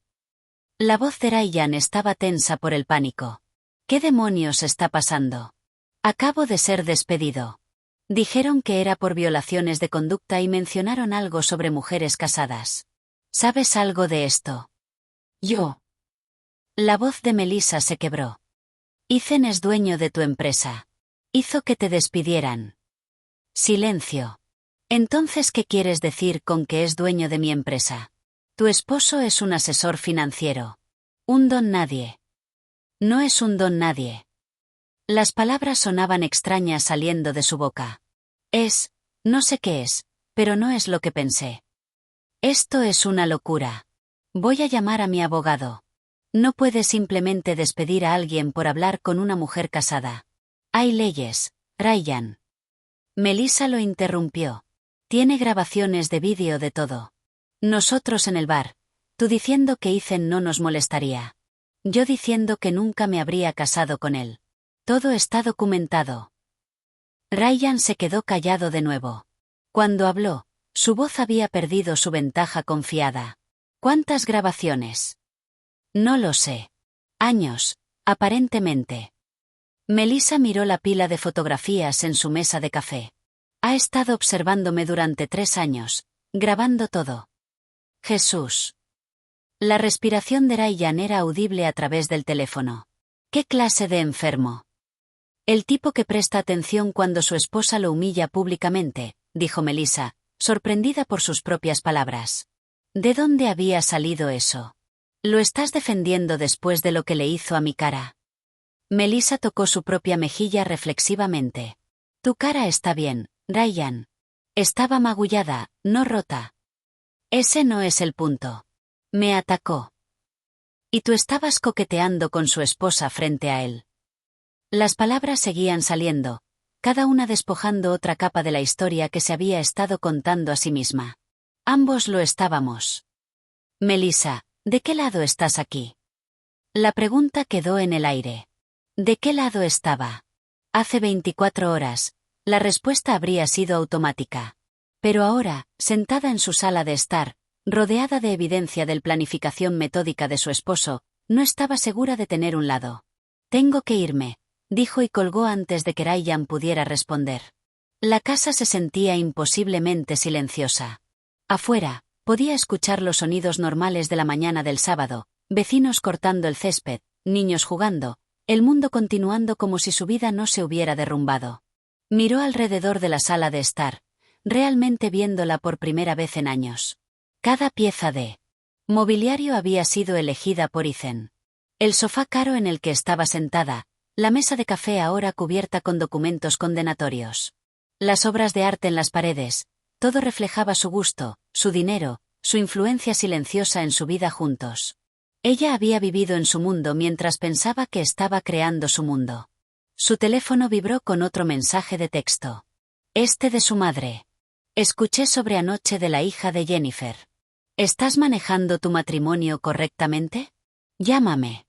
La voz de Ryan estaba tensa por el pánico. ¿Qué demonios está pasando? Acabo de ser despedido. Dijeron que era por violaciones de conducta y mencionaron algo sobre mujeres casadas. ¿Sabes algo de esto? Yo. La voz de Melissa se quebró. Ethan es dueño de tu empresa. Hizo que te despidieran. Silencio. Entonces, ¿qué quieres decir con que es dueño de mi empresa? Tu esposo es un asesor financiero. Un don nadie. No es un don nadie. Las palabras sonaban extrañas saliendo de su boca. No sé qué es, pero no es lo que pensé. Esto es una locura. Voy a llamar a mi abogado. No puedes simplemente despedir a alguien por hablar con una mujer casada. Hay leyes, Ryan. Melissa lo interrumpió. Tiene grabaciones de vídeo de todo. Nosotros en el bar, tú diciendo que Ethan no nos molestaría. Yo diciendo que nunca me habría casado con él. Todo está documentado. Ryan se quedó callado de nuevo. Cuando habló, su voz había perdido su ventaja confiada. ¿Cuántas grabaciones? No lo sé. Años, aparentemente. Melissa miró la pila de fotografías en su mesa de café. Ha estado observándome durante 3 años, grabando todo. Jesús. La respiración de Ryan era audible a través del teléfono. ¿Qué clase de enfermo? El tipo que presta atención cuando su esposa lo humilla públicamente, dijo Melissa, sorprendida por sus propias palabras. ¿De dónde había salido eso? ¿Lo estás defendiendo después de lo que le hizo a mi cara? Melissa tocó su propia mejilla reflexivamente. Tu cara está bien, Ryan. Estaba magullada, no rota. Ese no es el punto. Me atacó. Y tú estabas coqueteando con su esposa frente a él. Las palabras seguían saliendo, cada una despojando otra capa de la historia que se había estado contando a sí misma. Ambos lo estábamos. Melissa, ¿de qué lado estás aquí? La pregunta quedó en el aire. ¿De qué lado estaba? Hace 24 horas, la respuesta habría sido automática. Pero ahora, sentada en su sala de estar, rodeada de evidencia de planificación metódica de su esposo, no estaba segura de tener un lado. Tengo que irme, dijo y colgó antes de que Ryan pudiera responder. La casa se sentía imposiblemente silenciosa. Afuera, podía escuchar los sonidos normales de la mañana del sábado, vecinos cortando el césped, niños jugando, el mundo continuando como si su vida no se hubiera derrumbado. Miró alrededor de la sala de estar, realmente viéndola por primera vez en años. Cada pieza de mobiliario había sido elegida por Ethan. El sofá caro en el que estaba sentada, la mesa de café ahora cubierta con documentos condenatorios. Las obras de arte en las paredes, todo reflejaba su gusto, su dinero, su influencia silenciosa en su vida juntos. Ella había vivido en su mundo mientras pensaba que estaba creando su mundo. Su teléfono vibró con otro mensaje de texto. Este de su madre. Escuché sobre anoche de la hija de Jennifer. ¿Estás manejando tu matrimonio correctamente? Llámame.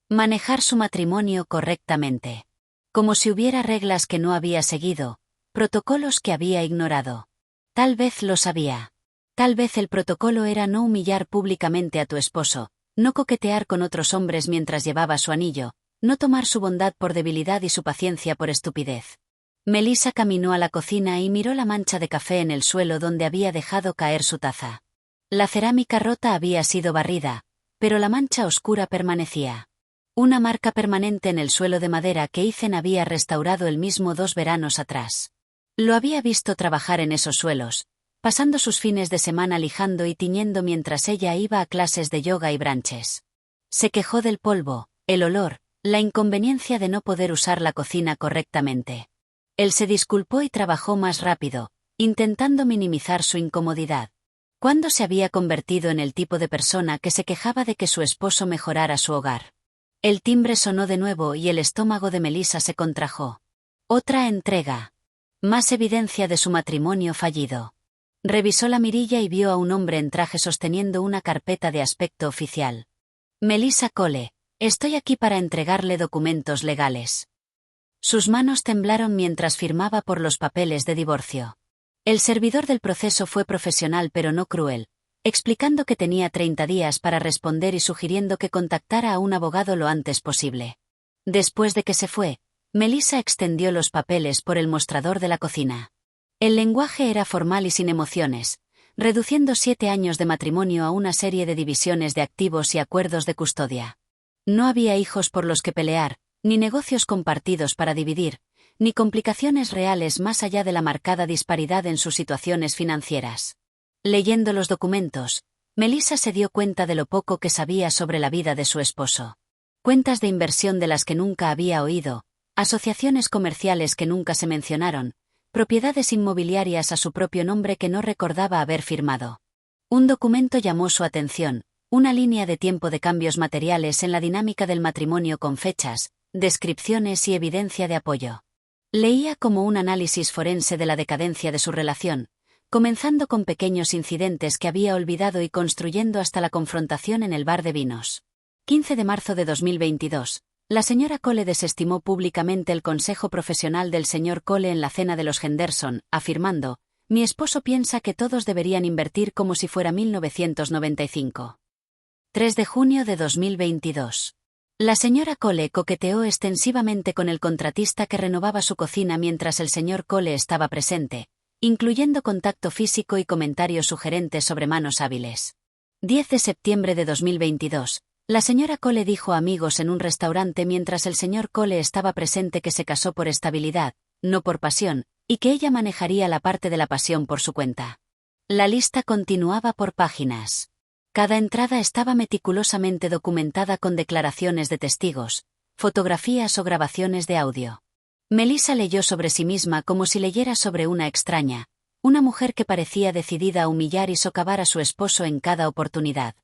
Manejar su matrimonio correctamente. Como si hubiera reglas que no había seguido, protocolos que había ignorado. Tal vez lo sabía. Tal vez el protocolo era no humillar públicamente a tu esposo, no coquetear con otros hombres mientras llevaba su anillo, no tomar su bondad por debilidad y su paciencia por estupidez. Melissa caminó a la cocina y miró la mancha de café en el suelo donde había dejado caer su taza. La cerámica rota había sido barrida, pero la mancha oscura permanecía. Una marca permanente en el suelo de madera que Ethan había restaurado el mismo 2 veranos atrás. Lo había visto trabajar en esos suelos, pasando sus fines de semana lijando y tiñendo mientras ella iba a clases de yoga y brunches. Se quejó del polvo, el olor, la inconveniencia de no poder usar la cocina correctamente. Él se disculpó y trabajó más rápido, intentando minimizar su incomodidad. ¿Cuándo se había convertido en el tipo de persona que se quejaba de que su esposo mejorara su hogar? El timbre sonó de nuevo y el estómago de Melissa se contrajo. Otra entrega. Más evidencia de su matrimonio fallido. Revisó la mirilla y vio a un hombre en traje sosteniendo una carpeta de aspecto oficial. Melissa Cole, estoy aquí para entregarle documentos legales. Sus manos temblaron mientras firmaba por los papeles de divorcio. El servidor del proceso fue profesional pero no cruel, explicando que tenía 30 días para responder y sugiriendo que contactara a un abogado lo antes posible. Después de que se fue, Melissa extendió los papeles por el mostrador de la cocina. El lenguaje era formal y sin emociones, reduciendo 7 años de matrimonio a una serie de divisiones de activos y acuerdos de custodia. No había hijos por los que pelear, ni negocios compartidos para dividir, ni complicaciones reales más allá de la marcada disparidad en sus situaciones financieras. Leyendo los documentos, Melissa se dio cuenta de lo poco que sabía sobre la vida de su esposo. Cuentas de inversión de las que nunca había oído, asociaciones comerciales que nunca se mencionaron, propiedades inmobiliarias a su propio nombre que no recordaba haber firmado. Un documento llamó su atención, una línea de tiempo de cambios materiales en la dinámica del matrimonio con fechas, descripciones y evidencia de apoyo. Leía como un análisis forense de la decadencia de su relación, comenzando con pequeños incidentes que había olvidado y construyendo hasta la confrontación en el bar de vinos. 15 de marzo de 2022. La señora Cole desestimó públicamente el consejo profesional del señor Cole en la cena de los Henderson, afirmando: «Mi esposo piensa que todos deberían invertir como si fuera 1995». 3 de junio de 2022. La señora Cole coqueteó extensivamente con el contratista que renovaba su cocina mientras el señor Cole estaba presente, incluyendo contacto físico y comentarios sugerentes sobre manos hábiles. 10 de septiembre de 2022. La señora Cole dijo a amigos en un restaurante mientras el señor Cole estaba presente que se casó por estabilidad, no por pasión, y que ella manejaría la parte de la pasión por su cuenta. La lista continuaba por páginas. Cada entrada estaba meticulosamente documentada con declaraciones de testigos, fotografías o grabaciones de audio. Melissa leyó sobre sí misma como si leyera sobre una extraña, una mujer que parecía decidida a humillar y socavar a su esposo en cada oportunidad.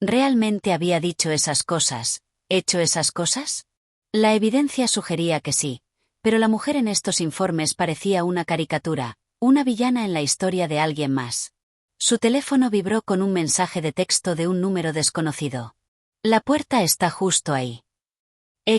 ¿Realmente había dicho esas cosas, hecho esas cosas? La evidencia sugería que sí, pero la mujer en estos informes parecía una caricatura, una villana en la historia de alguien más. Su teléfono vibró con un mensaje de texto de un número desconocido. La puerta está justo ahí.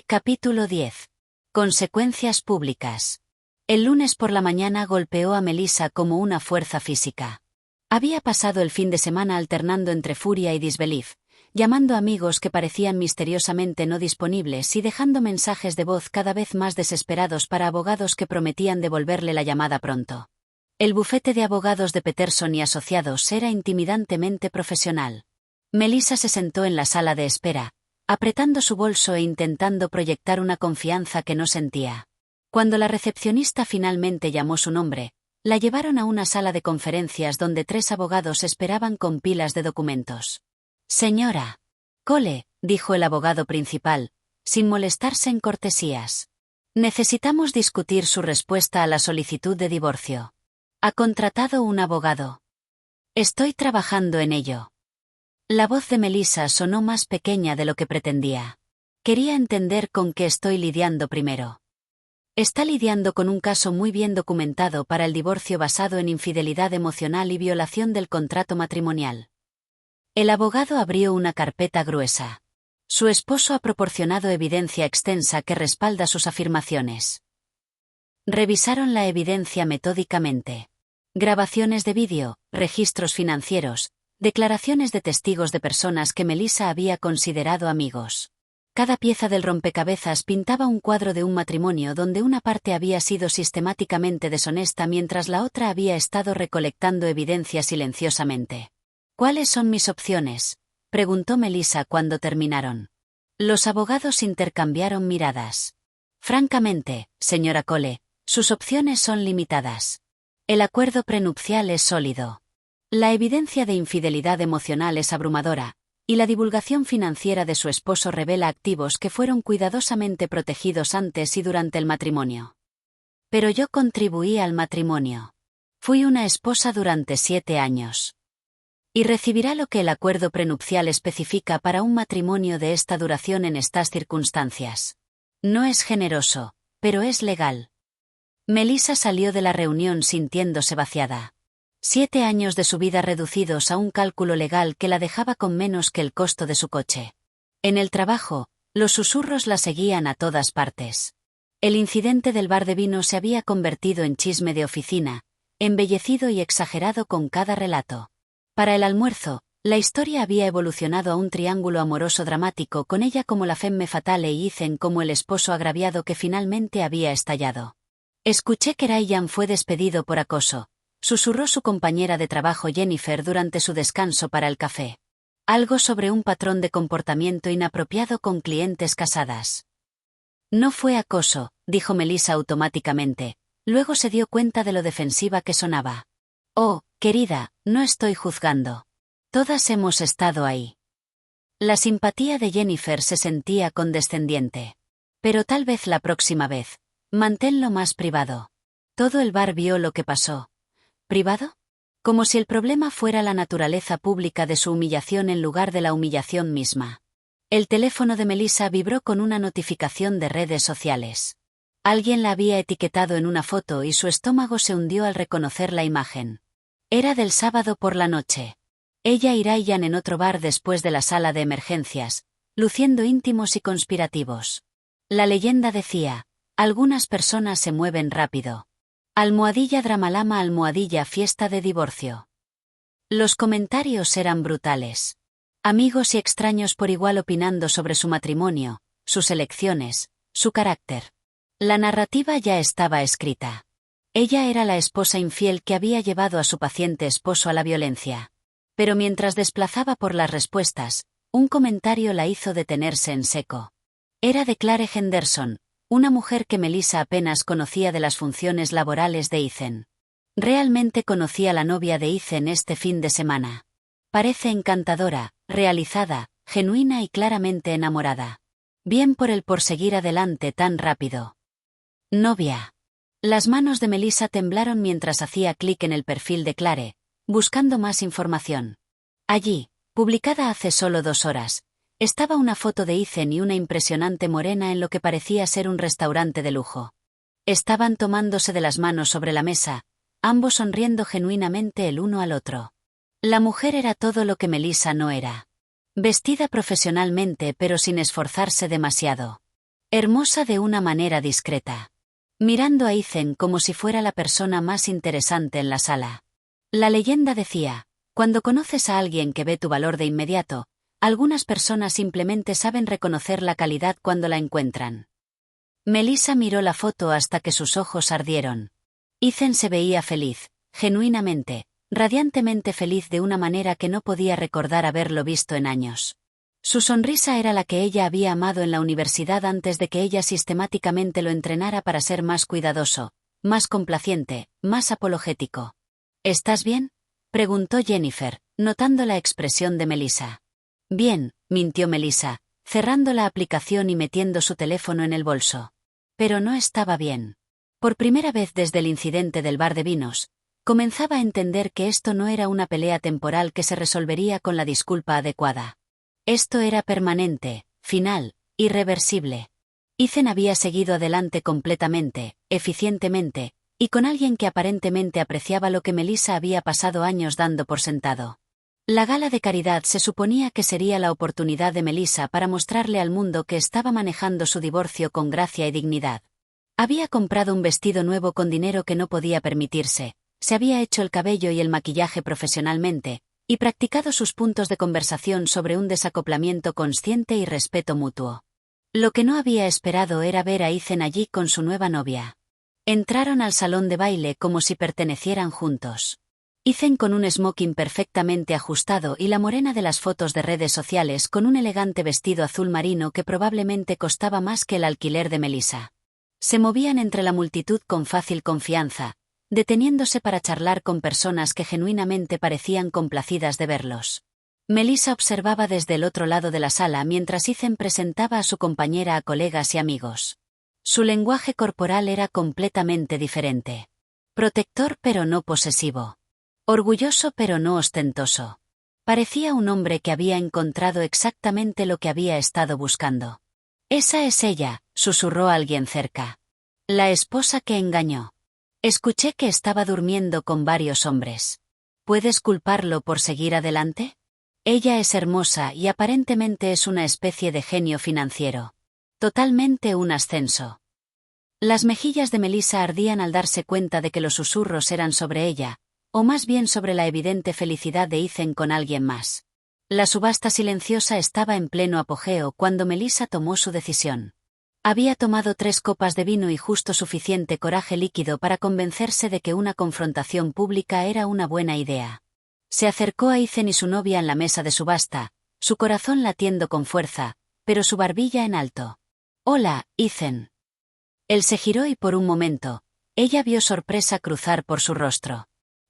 Capítulo 10. Consecuencias públicas. El lunes por la mañana golpeó a Melissa como una fuerza física. Había pasado el fin de semana alternando entre furia y disbelief, llamando a amigos que parecían misteriosamente no disponibles y dejando mensajes de voz cada vez más desesperados para abogados que prometían devolverle la llamada pronto. El bufete de abogados de Peterson y Asociados era intimidantemente profesional. Melissa se sentó en la sala de espera, apretando su bolso e intentando proyectar una confianza que no sentía. Cuando la recepcionista finalmente llamó su nombre, la llevaron a una sala de conferencias donde 3 abogados esperaban con pilas de documentos. «Señora Cole», dijo el abogado principal, sin molestarse en cortesías. «Necesitamos discutir su respuesta a la solicitud de divorcio. ¿Ha contratado un abogado?» «Estoy trabajando en ello». La voz de Melissa sonó más pequeña de lo que pretendía. «Quería entender con qué estoy lidiando primero». Está lidiando con un caso muy bien documentado para el divorcio basado en infidelidad emocional y violación del contrato matrimonial. El abogado abrió una carpeta gruesa. Su esposo ha proporcionado evidencia extensa que respalda sus afirmaciones. Revisaron la evidencia metódicamente. Grabaciones de vídeo, registros financieros, declaraciones de testigos de personas que Melissa había considerado amigos. Cada pieza del rompecabezas pintaba un cuadro de un matrimonio donde una parte había sido sistemáticamente deshonesta mientras la otra había estado recolectando evidencia silenciosamente. «¿Cuáles son mis opciones?», preguntó Melissa cuando terminaron. Los abogados intercambiaron miradas. «Francamente, señora Cole, sus opciones son limitadas. El acuerdo prenupcial es sólido. La evidencia de infidelidad emocional es abrumadora, y la divulgación financiera de su esposo revela activos que fueron cuidadosamente protegidos antes y durante el matrimonio. Pero yo contribuí al matrimonio. Fui una esposa durante 7 años. Y recibirá lo que el acuerdo prenupcial especifica para un matrimonio de esta duración en estas circunstancias. No es generoso, pero es legal». Melissa salió de la reunión sintiéndose vaciada. 7 años de su vida reducidos a un cálculo legal que la dejaba con menos que el costo de su coche. En el trabajo, los susurros la seguían a todas partes. El incidente del bar de vino se había convertido en chisme de oficina, embellecido y exagerado con cada relato. Para el almuerzo, la historia había evolucionado a un triángulo amoroso dramático con ella como la femme fatale y Ethan como el esposo agraviado que finalmente había estallado. «Escuché que Ryan fue despedido por acoso», susurró su compañera de trabajo Jennifer durante su descanso para el café. Algo sobre un patrón de comportamiento inapropiado con clientes casadas. «No fue acoso», dijo Melissa automáticamente, luego se dio cuenta de lo defensiva que sonaba. «Oh, querida, no estoy juzgando. Todas hemos estado ahí». La simpatía de Jennifer se sentía condescendiente. «Pero tal vez la próxima vez. Manténlo más privado». Todo el bar vio lo que pasó. ¿Privado? Como si el problema fuera la naturaleza pública de su humillación en lugar de la humillación misma. El teléfono de Melissa vibró con una notificación de redes sociales. Alguien la había etiquetado en una foto y su estómago se hundió al reconocer la imagen. Era del sábado por la noche. Ella y Ryan en otro bar después de la sala de emergencias, luciendo íntimos y conspirativos. La leyenda decía, algunas personas se mueven rápido. Almohadilla Dramalama almohadilla fiesta de divorcio. Los comentarios eran brutales. Amigos y extraños por igual opinando sobre su matrimonio, sus elecciones, su carácter. La narrativa ya estaba escrita. Ella era la esposa infiel que había llevado a su paciente esposo a la violencia. Pero mientras desplazaba por las respuestas, un comentario la hizo detenerse en seco. Era de Clare Henderson, una mujer que Melissa apenas conocía de las funciones laborales de Ethan. Realmente conocía a la novia de Ethan este fin de semana. Parece encantadora, realizada, genuina y claramente enamorada. Bien por seguir adelante tan rápido. Novia. Las manos de Melissa temblaron mientras hacía clic en el perfil de Clare, buscando más información. Allí, publicada hace solo 2 horas, estaba una foto de Ethan y una impresionante morena en lo que parecía ser un restaurante de lujo. Estaban tomándose de las manos sobre la mesa, ambos sonriendo genuinamente el uno al otro. La mujer era todo lo que Melissa no era. Vestida profesionalmente pero sin esforzarse demasiado. Hermosa de una manera discreta. Mirando a Ethan como si fuera la persona más interesante en la sala. La leyenda decía, cuando conoces a alguien que ve tu valor de inmediato, algunas personas simplemente saben reconocer la calidad cuando la encuentran. Melissa miró la foto hasta que sus ojos ardieron. Ethan se veía feliz, genuinamente, radiantemente feliz de una manera que no podía recordar haberlo visto en años. Su sonrisa era la que ella había amado en la universidad antes de que ella sistemáticamente lo entrenara para ser más cuidadoso, más complaciente, más apologético. ¿Estás bien?, preguntó Jennifer, notando la expresión de Melissa. Bien, mintió Melissa, cerrando la aplicación y metiendo su teléfono en el bolso. Pero no estaba bien. Por primera vez desde el incidente del bar de vinos, comenzaba a entender que esto no era una pelea temporal que se resolvería con la disculpa adecuada. Esto era permanente, final, irreversible. Ethan había seguido adelante completamente, eficientemente, y con alguien que aparentemente apreciaba lo que Melissa había pasado años dando por sentado. La gala de caridad se suponía que sería la oportunidad de Melissa para mostrarle al mundo que estaba manejando su divorcio con gracia y dignidad. Había comprado un vestido nuevo con dinero que no podía permitirse, se había hecho el cabello y el maquillaje profesionalmente, y practicado sus puntos de conversación sobre un desacoplamiento consciente y respeto mutuo. Lo que no había esperado era ver a Ethan allí con su nueva novia. Entraron al salón de baile como si pertenecieran juntos. Ethan con un smoking perfectamente ajustado y la morena de las fotos de redes sociales con un elegante vestido azul marino que probablemente costaba más que el alquiler de Melissa. Se movían entre la multitud con fácil confianza, deteniéndose para charlar con personas que genuinamente parecían complacidas de verlos. Melissa observaba desde el otro lado de la sala mientras Ethan presentaba a su compañera a colegas y amigos. Su lenguaje corporal era completamente diferente. Protector pero no posesivo. Orgulloso pero no ostentoso. Parecía un hombre que había encontrado exactamente lo que había estado buscando. «Esa es ella», susurró alguien cerca. «La esposa que engañó. Escuché que estaba durmiendo con varios hombres. ¿Puedes culparlo por seguir adelante? Ella es hermosa y aparentemente es una especie de genio financiero. Totalmente un ascenso». Las mejillas de Melissa ardían al darse cuenta de que los susurros eran sobre ella, o más bien sobre la evidente felicidad de Ethan con alguien más. La subasta silenciosa estaba en pleno apogeo cuando Melissa tomó su decisión. Había tomado 3 copas de vino y justo suficiente coraje líquido para convencerse de que una confrontación pública era una buena idea. Se acercó a Ethan y su novia en la mesa de subasta, su corazón latiendo con fuerza, pero su barbilla en alto. «Hola, Ethan». Él se giró y por un momento, ella vio sorpresa cruzar por su rostro.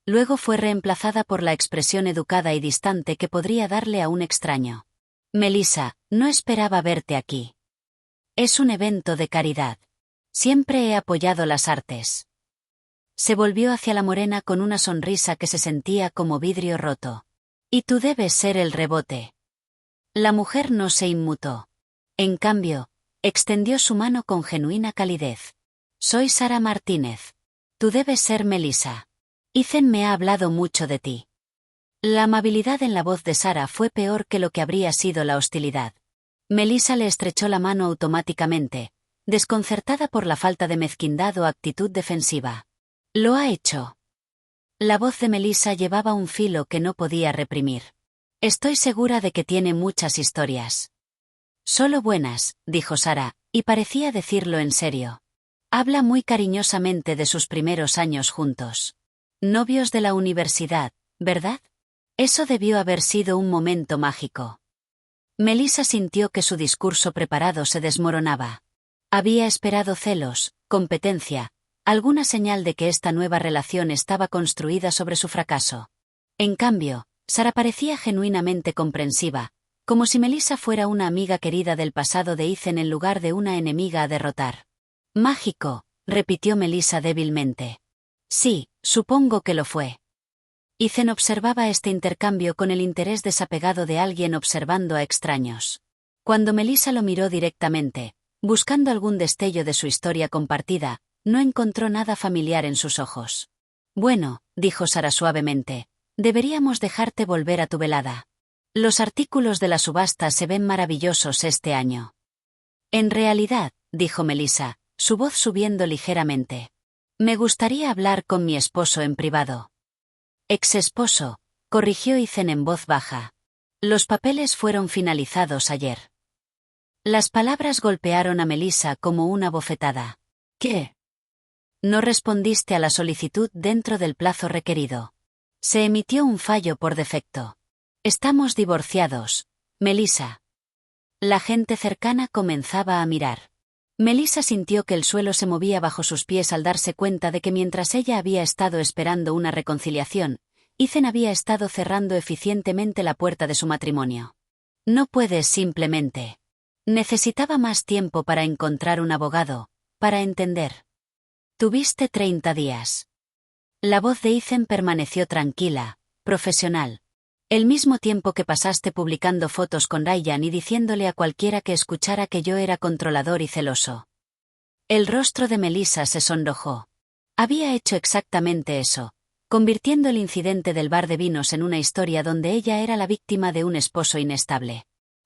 Luego fue reemplazada por la expresión educada y distante que podría darle a un extraño. «Melissa, no esperaba verte aquí. Es un evento de caridad. Siempre he apoyado las artes». Se volvió hacia la morena con una sonrisa que se sentía como vidrio roto. «Y tú debes ser el rebote». La mujer no se inmutó. En cambio, extendió su mano con genuina calidez. «Soy Sara Martínez. Tú debes ser Melissa». Ethan me ha hablado mucho de ti. La amabilidad en la voz de Sara fue peor que lo que habría sido la hostilidad. Melissa le estrechó la mano automáticamente, desconcertada por la falta de mezquindad o actitud defensiva. Lo ha hecho. La voz de Melissa llevaba un filo que no podía reprimir. Estoy segura de que tiene muchas historias. Solo buenas, dijo Sara, y parecía decirlo en serio. Habla muy cariñosamente de sus primeros años juntos. Novios de la universidad, ¿verdad? Eso debió haber sido un momento mágico. Melissa sintió que su discurso preparado se desmoronaba. Había esperado celos, competencia, alguna señal de que esta nueva relación estaba construida sobre su fracaso. En cambio, Sara parecía genuinamente comprensiva, como si Melissa fuera una amiga querida del pasado de Ethan en lugar de una enemiga a derrotar. Mágico, repitió Melissa débilmente. Sí, supongo que lo fue. Ethan observaba este intercambio con el interés desapegado de alguien observando a extraños. Cuando Melissa lo miró directamente, buscando algún destello de su historia compartida, no encontró nada familiar en sus ojos. Bueno, dijo Sara suavemente, deberíamos dejarte volver a tu velada. Los artículos de la subasta se ven maravillosos este año. En realidad, dijo Melissa, su voz subiendo ligeramente. Me gustaría hablar con mi esposo en privado. Ex-esposo, corrigió Ethan en voz baja. Los papeles fueron finalizados ayer. Las palabras golpearon a Melissa como una bofetada. ¿Qué? No respondiste a la solicitud dentro del plazo requerido. Se emitió un fallo por defecto. Estamos divorciados, Melissa. La gente cercana comenzaba a mirar. Melissa sintió que el suelo se movía bajo sus pies al darse cuenta de que mientras ella había estado esperando una reconciliación, Ethan había estado cerrando eficientemente la puerta de su matrimonio. No puedes simplemente. Necesitaba más tiempo para encontrar un abogado, para entender. Tuviste 30 días. La voz de Ethan permaneció tranquila, profesional. El mismo tiempo que pasaste publicando fotos con Ryan y diciéndole a cualquiera que escuchara que yo era controlador y celoso. El rostro de Melissa se sonrojó. Había hecho exactamente eso, convirtiendo el incidente del bar de vinos en una historia donde ella era la víctima de un esposo inestable.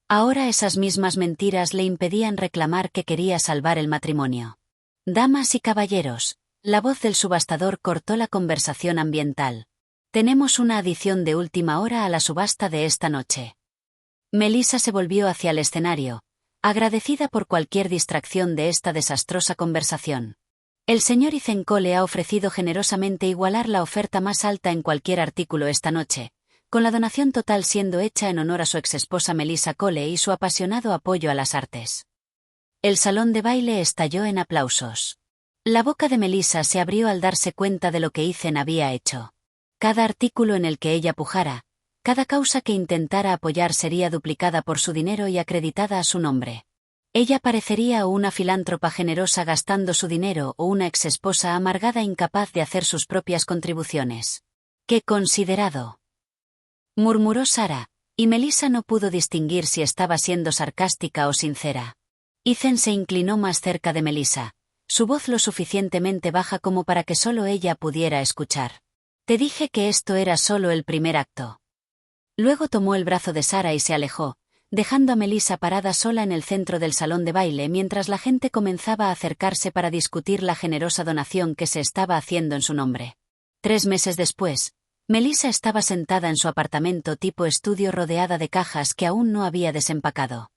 Ahora esas mismas mentiras le impedían reclamar que quería salvar el matrimonio. Damas y caballeros, la voz del subastador cortó la conversación ambiental. Tenemos una adición de última hora a la subasta de esta noche. Melissa se volvió hacia el escenario, agradecida por cualquier distracción de esta desastrosa conversación. El señor Ethan Cole ha ofrecido generosamente igualar la oferta más alta en cualquier artículo esta noche, con la donación total siendo hecha en honor a su exesposa Melissa Cole y su apasionado apoyo a las artes. El salón de baile estalló en aplausos. La boca de Melissa se abrió al darse cuenta de lo que Ethan había hecho. Cada artículo en el que ella pujara, cada causa que intentara apoyar sería duplicada por su dinero y acreditada a su nombre. Ella parecería o una filántropa generosa gastando su dinero o una exesposa amargada incapaz de hacer sus propias contribuciones. ¡Qué considerado!, murmuró Sara, y Melissa no pudo distinguir si estaba siendo sarcástica o sincera. Ethan se inclinó más cerca de Melissa, su voz lo suficientemente baja como para que solo ella pudiera escuchar. Te dije que esto era solo el primer acto. Luego tomó el brazo de Sara y se alejó, dejando a Melissa parada sola en el centro del salón de baile mientras la gente comenzaba a acercarse para discutir la generosa donación que se estaba haciendo en su nombre. 3 meses después, Melissa estaba sentada en su apartamento tipo estudio rodeada de cajas que aún no había desempacado.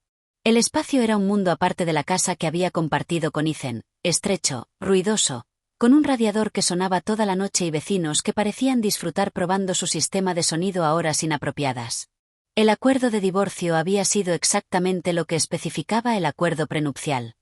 El espacio era un mundo aparte de la casa que había compartido con Ethan, estrecho, ruidoso, con un radiador que sonaba toda la noche y vecinos que parecían disfrutar probando su sistema de sonido a horas inapropiadas. El acuerdo de divorcio había sido exactamente lo que especificaba el acuerdo prenupcial.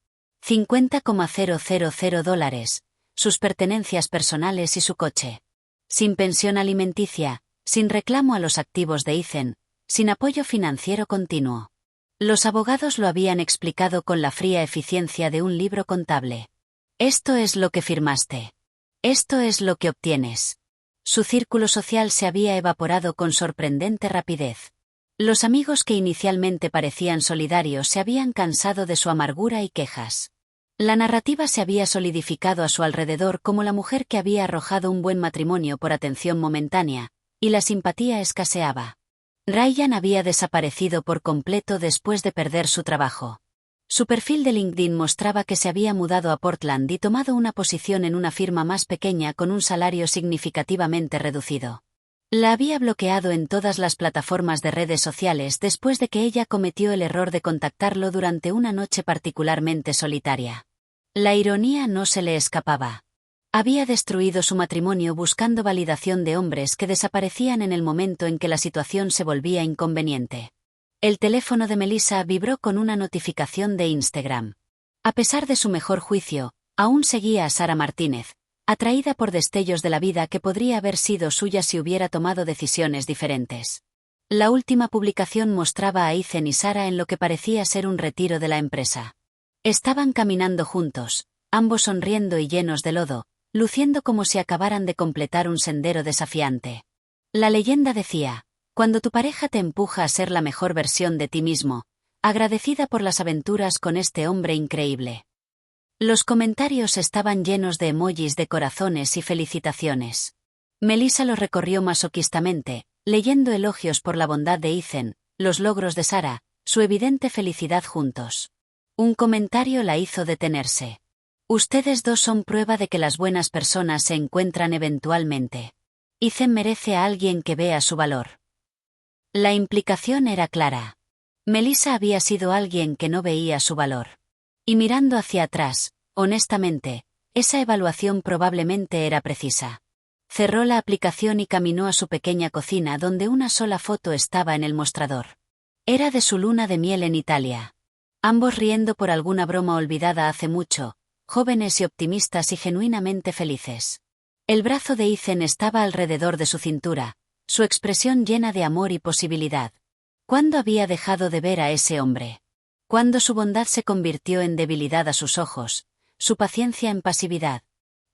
$50,000, sus pertenencias personales y su coche. Sin pensión alimenticia, sin reclamo a los activos de Ethan, sin apoyo financiero continuo. Los abogados lo habían explicado con la fría eficiencia de un libro contable. Esto es lo que firmaste. Esto es lo que obtienes. Su círculo social se había evaporado con sorprendente rapidez. Los amigos que inicialmente parecían solidarios se habían cansado de su amargura y quejas. La narrativa se había solidificado a su alrededor como la mujer que había arrojado un buen matrimonio por atención momentánea, y la simpatía escaseaba. Ryan había desaparecido por completo después de perder su trabajo. Su perfil de LinkedIn mostraba que se había mudado a Portland y tomado una posición en una firma más pequeña con un salario significativamente reducido. La había bloqueado en todas las plataformas de redes sociales después de que ella cometió el error de contactarlo durante una noche particularmente solitaria. La ironía no se le escapaba. Había destruido su matrimonio buscando validación de hombres que desaparecían en el momento en que la situación se volvía inconveniente. El teléfono de Melissa vibró con una notificación de Instagram. A pesar de su mejor juicio, aún seguía a Sara Martínez, atraída por destellos de la vida que podría haber sido suya si hubiera tomado decisiones diferentes. La última publicación mostraba a Ethan y Sara en lo que parecía ser un retiro de la empresa. Estaban caminando juntos, ambos sonriendo y llenos de lodo, luciendo como si acabaran de completar un sendero desafiante. La leyenda decía: cuando tu pareja te empuja a ser la mejor versión de ti mismo, agradecida por las aventuras con este hombre increíble. Los comentarios estaban llenos de emojis de corazones y felicitaciones. Melissa los recorrió masoquistamente, leyendo elogios por la bondad de Ethan, los logros de Sara, su evidente felicidad juntos. Un comentario la hizo detenerse. Ustedes dos son prueba de que las buenas personas se encuentran eventualmente. Ethan merece a alguien que vea su valor. La implicación era clara. Melissa había sido alguien que no veía su valor. Y mirando hacia atrás, honestamente, esa evaluación probablemente era precisa. Cerró la aplicación y caminó a su pequeña cocina donde una sola foto estaba en el mostrador. Era de su luna de miel en Italia. Ambos riendo por alguna broma olvidada hace mucho, jóvenes y optimistas y genuinamente felices. El brazo de Ethan estaba alrededor de su cintura, su expresión llena de amor y posibilidad. ¿Cuándo había dejado de ver a ese hombre? Cuando su bondad se convirtió en debilidad a sus ojos, su paciencia en pasividad,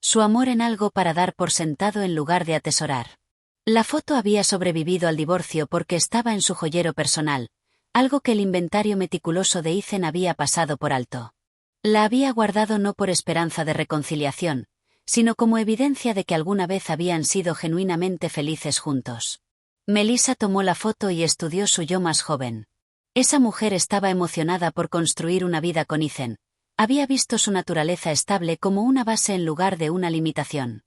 su amor en algo para dar por sentado en lugar de atesorar. La foto había sobrevivido al divorcio porque estaba en su joyero personal, algo que el inventario meticuloso de Ethan había pasado por alto. La había guardado no por esperanza de reconciliación, sino como evidencia de que alguna vez habían sido genuinamente felices juntos. Melissa tomó la foto y estudió su yo más joven. Esa mujer estaba emocionada por construir una vida con Ethan. Había visto su naturaleza estable como una base en lugar de una limitación.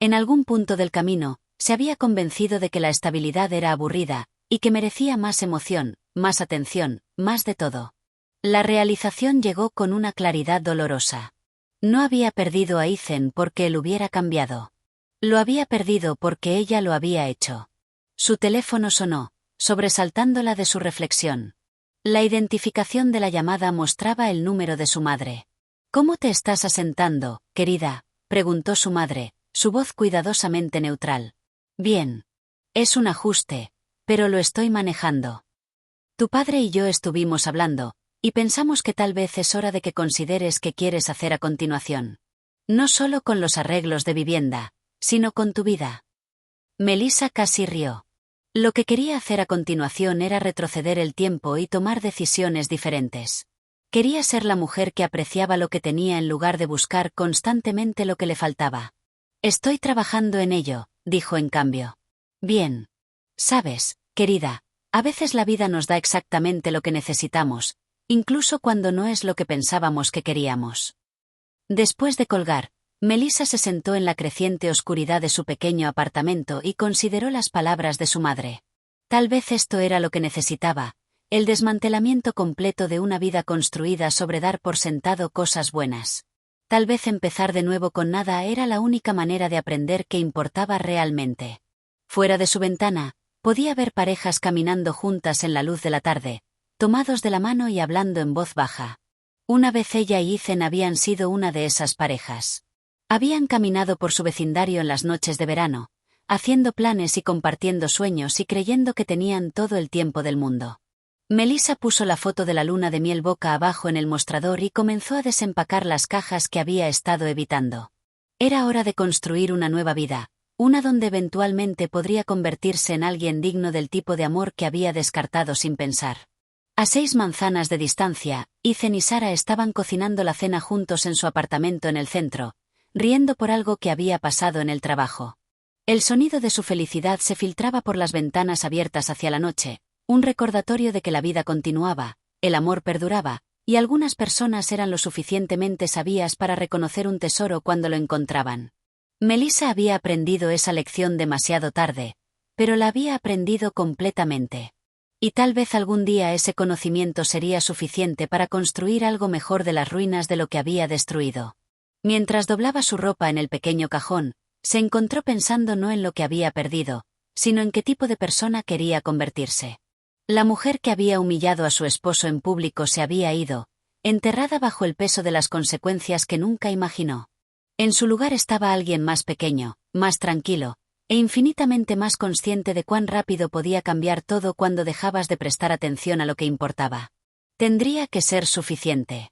En algún punto del camino, se había convencido de que la estabilidad era aburrida, y que merecía más emoción, más atención, más de todo. La realización llegó con una claridad dolorosa. No había perdido a Ethan porque él hubiera cambiado. Lo había perdido porque ella lo había hecho. Su teléfono sonó, sobresaltándola de su reflexión. La identificación de la llamada mostraba el número de su madre. ¿Cómo te estás asentando, querida?, preguntó su madre, su voz cuidadosamente neutral. Bien. Es un ajuste, pero lo estoy manejando. Tu padre y yo estuvimos hablando, y pensamos que tal vez es hora de que consideres qué quieres hacer a continuación. No solo con los arreglos de vivienda, sino con tu vida. Melissa casi rió. Lo que quería hacer a continuación era retroceder el tiempo y tomar decisiones diferentes. Quería ser la mujer que apreciaba lo que tenía en lugar de buscar constantemente lo que le faltaba. Estoy trabajando en ello, dijo en cambio. Bien. Sabes, querida, a veces la vida nos da exactamente lo que necesitamos, incluso cuando no es lo que pensábamos que queríamos. Después de colgar, Melissa se sentó en la creciente oscuridad de su pequeño apartamento y consideró las palabras de su madre. Tal vez esto era lo que necesitaba, el desmantelamiento completo de una vida construida sobre dar por sentado cosas buenas. Tal vez empezar de nuevo con nada era la única manera de aprender qué importaba realmente. Fuera de su ventana, podía ver parejas caminando juntas en la luz de la tarde, tomados de la mano y hablando en voz baja. Una vez ella y Ethan habían sido una de esas parejas. Habían caminado por su vecindario en las noches de verano, haciendo planes y compartiendo sueños y creyendo que tenían todo el tiempo del mundo. Melissa puso la foto de la luna de miel boca abajo en el mostrador y comenzó a desempacar las cajas que había estado evitando. Era hora de construir una nueva vida, una donde eventualmente podría convertirse en alguien digno del tipo de amor que había descartado sin pensar. A 6 manzanas de distancia, Ethan y Sarah estaban cocinando la cena juntos en su apartamento en el centro, riendo por algo que había pasado en el trabajo. El sonido de su felicidad se filtraba por las ventanas abiertas hacia la noche, un recordatorio de que la vida continuaba, el amor perduraba, y algunas personas eran lo suficientemente sabias para reconocer un tesoro cuando lo encontraban. Melissa había aprendido esa lección demasiado tarde, pero la había aprendido completamente. Y tal vez algún día ese conocimiento sería suficiente para construir algo mejor de las ruinas de lo que había destruido. Mientras doblaba su ropa en el pequeño cajón, se encontró pensando no en lo que había perdido, sino en qué tipo de persona quería convertirse. La mujer que había humillado a su esposo en público se había ido, enterrada bajo el peso de las consecuencias que nunca imaginó. En su lugar estaba alguien más pequeño, más tranquilo, e infinitamente más consciente de cuán rápido podía cambiar todo cuando dejabas de prestar atención a lo que importaba. Tendría que ser suficiente.